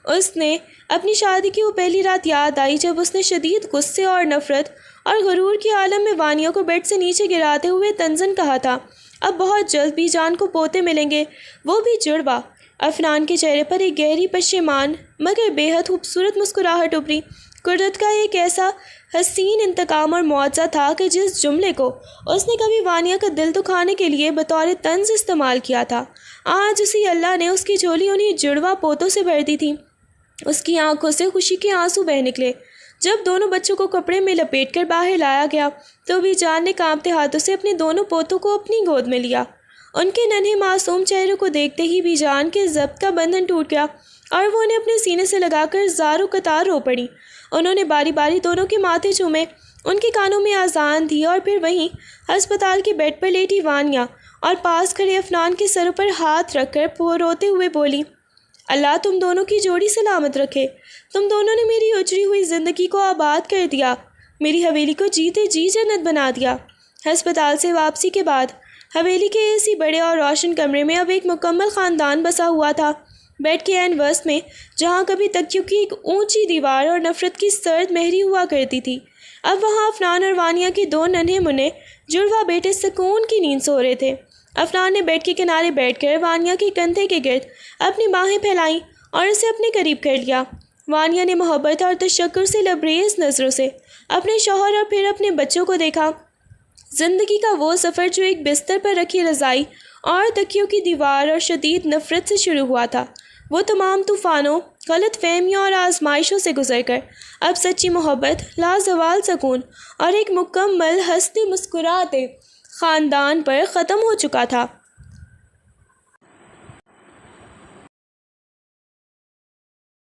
Speaker 1: اس نے اپنی شادی کی وہ پہلی رات یاد آئی جب اس نے شدید غصے اور نفرت اور غرور کے عالم میں وانیا کو بیڈ سے نیچے گراتے ہوئے طنزاً کہا تھا، اب بہت جلد بی جان کو پوتے ملیں گے، وہ بھی جڑواں۔ افنان کے چہرے پر ایک گہری پشیمان مگر بے حد خوبصورت مسکراہٹ ابھری۔ قدرت کا ایک ایسا حسین انتقام اور معاوضہ تھا کہ جس جملے کو اس نے کبھی وانیا کا دل دکھانے کے لیے بطور طنز استعمال کیا تھا، آج اسی اللہ نے اس کی جھولی انہیں جڑواں پوتوں سے بھر دی تھی۔ اس کی آنکھوں سے خوشی کے آنسو بہہ نکلے۔ جب دونوں بچوں کو کپڑے میں لپیٹ کر باہر لایا گیا تو بی جان نے کانپتے ہاتھوں سے اپنے دونوں پوتوں کو اپنی گود میں لیا۔ ان کے ننھے معصوم چہروں کو دیکھتے ہی بی جان کے ضبط کا بندھن ٹوٹ گیا اور وہ انہیں اپنے سینے سے لگا کر زاروں قطار رو پڑی۔ انہوں نے باری باری دونوں کے ماتھے چومے، ان کے کانوں میں اذان دی اور پھر وہیں ہسپتال کے بیڈ پر لیٹی وانیا اور پاس کھڑے افنان کے سروں پر ہاتھ رکھ کر روتے ہوئے بولی، اللہ تم دونوں کی جوڑی سلامت رکھے، تم دونوں نے میری اجڑی ہوئی زندگی کو آباد کر دیا، میری حویلی کو جیتے جی جنت بنا دیا۔ ہسپتال سے واپسی کے بعد حویلی کے اسی بڑے اور روشن کمرے میں اب ایک مکمل خاندان بسا ہوا تھا۔ بیڈ کے عین وسط میں جہاں کبھی تکیوں کی ایک اونچی دیوار اور نفرت کی سرد مہری ہوا کرتی تھی، اب وہاں افنان اور وانیا کے 2 ننھے منھے جڑواں بیٹے سکون کی نیند سو رہے تھے۔ افنان نے بیڈ کے کنارے بیٹھ کر وانیا کے کندھے کے گرد اپنی باہیں پھیلائیں اور اسے اپنے قریب کر لیا۔ وانیا نے محبت اور تشکر سے لبریز نظروں سے اپنے شوہر اور پھر اپنے بچوں کو دیکھا۔ زندگی کا وہ سفر جو ایک بستر پر رکھی رضائی اور تکیوں کی دیوار اور شدید نفرت سے شروع ہوا تھا، وہ تمام طوفانوں، غلط فہمیوں اور آزمائشوں سے گزر کر اب سچی محبت، لازوال سکون اور ایک مکمل ہنستے مسکراتے خاندان پر ختم ہو چکا تھا۔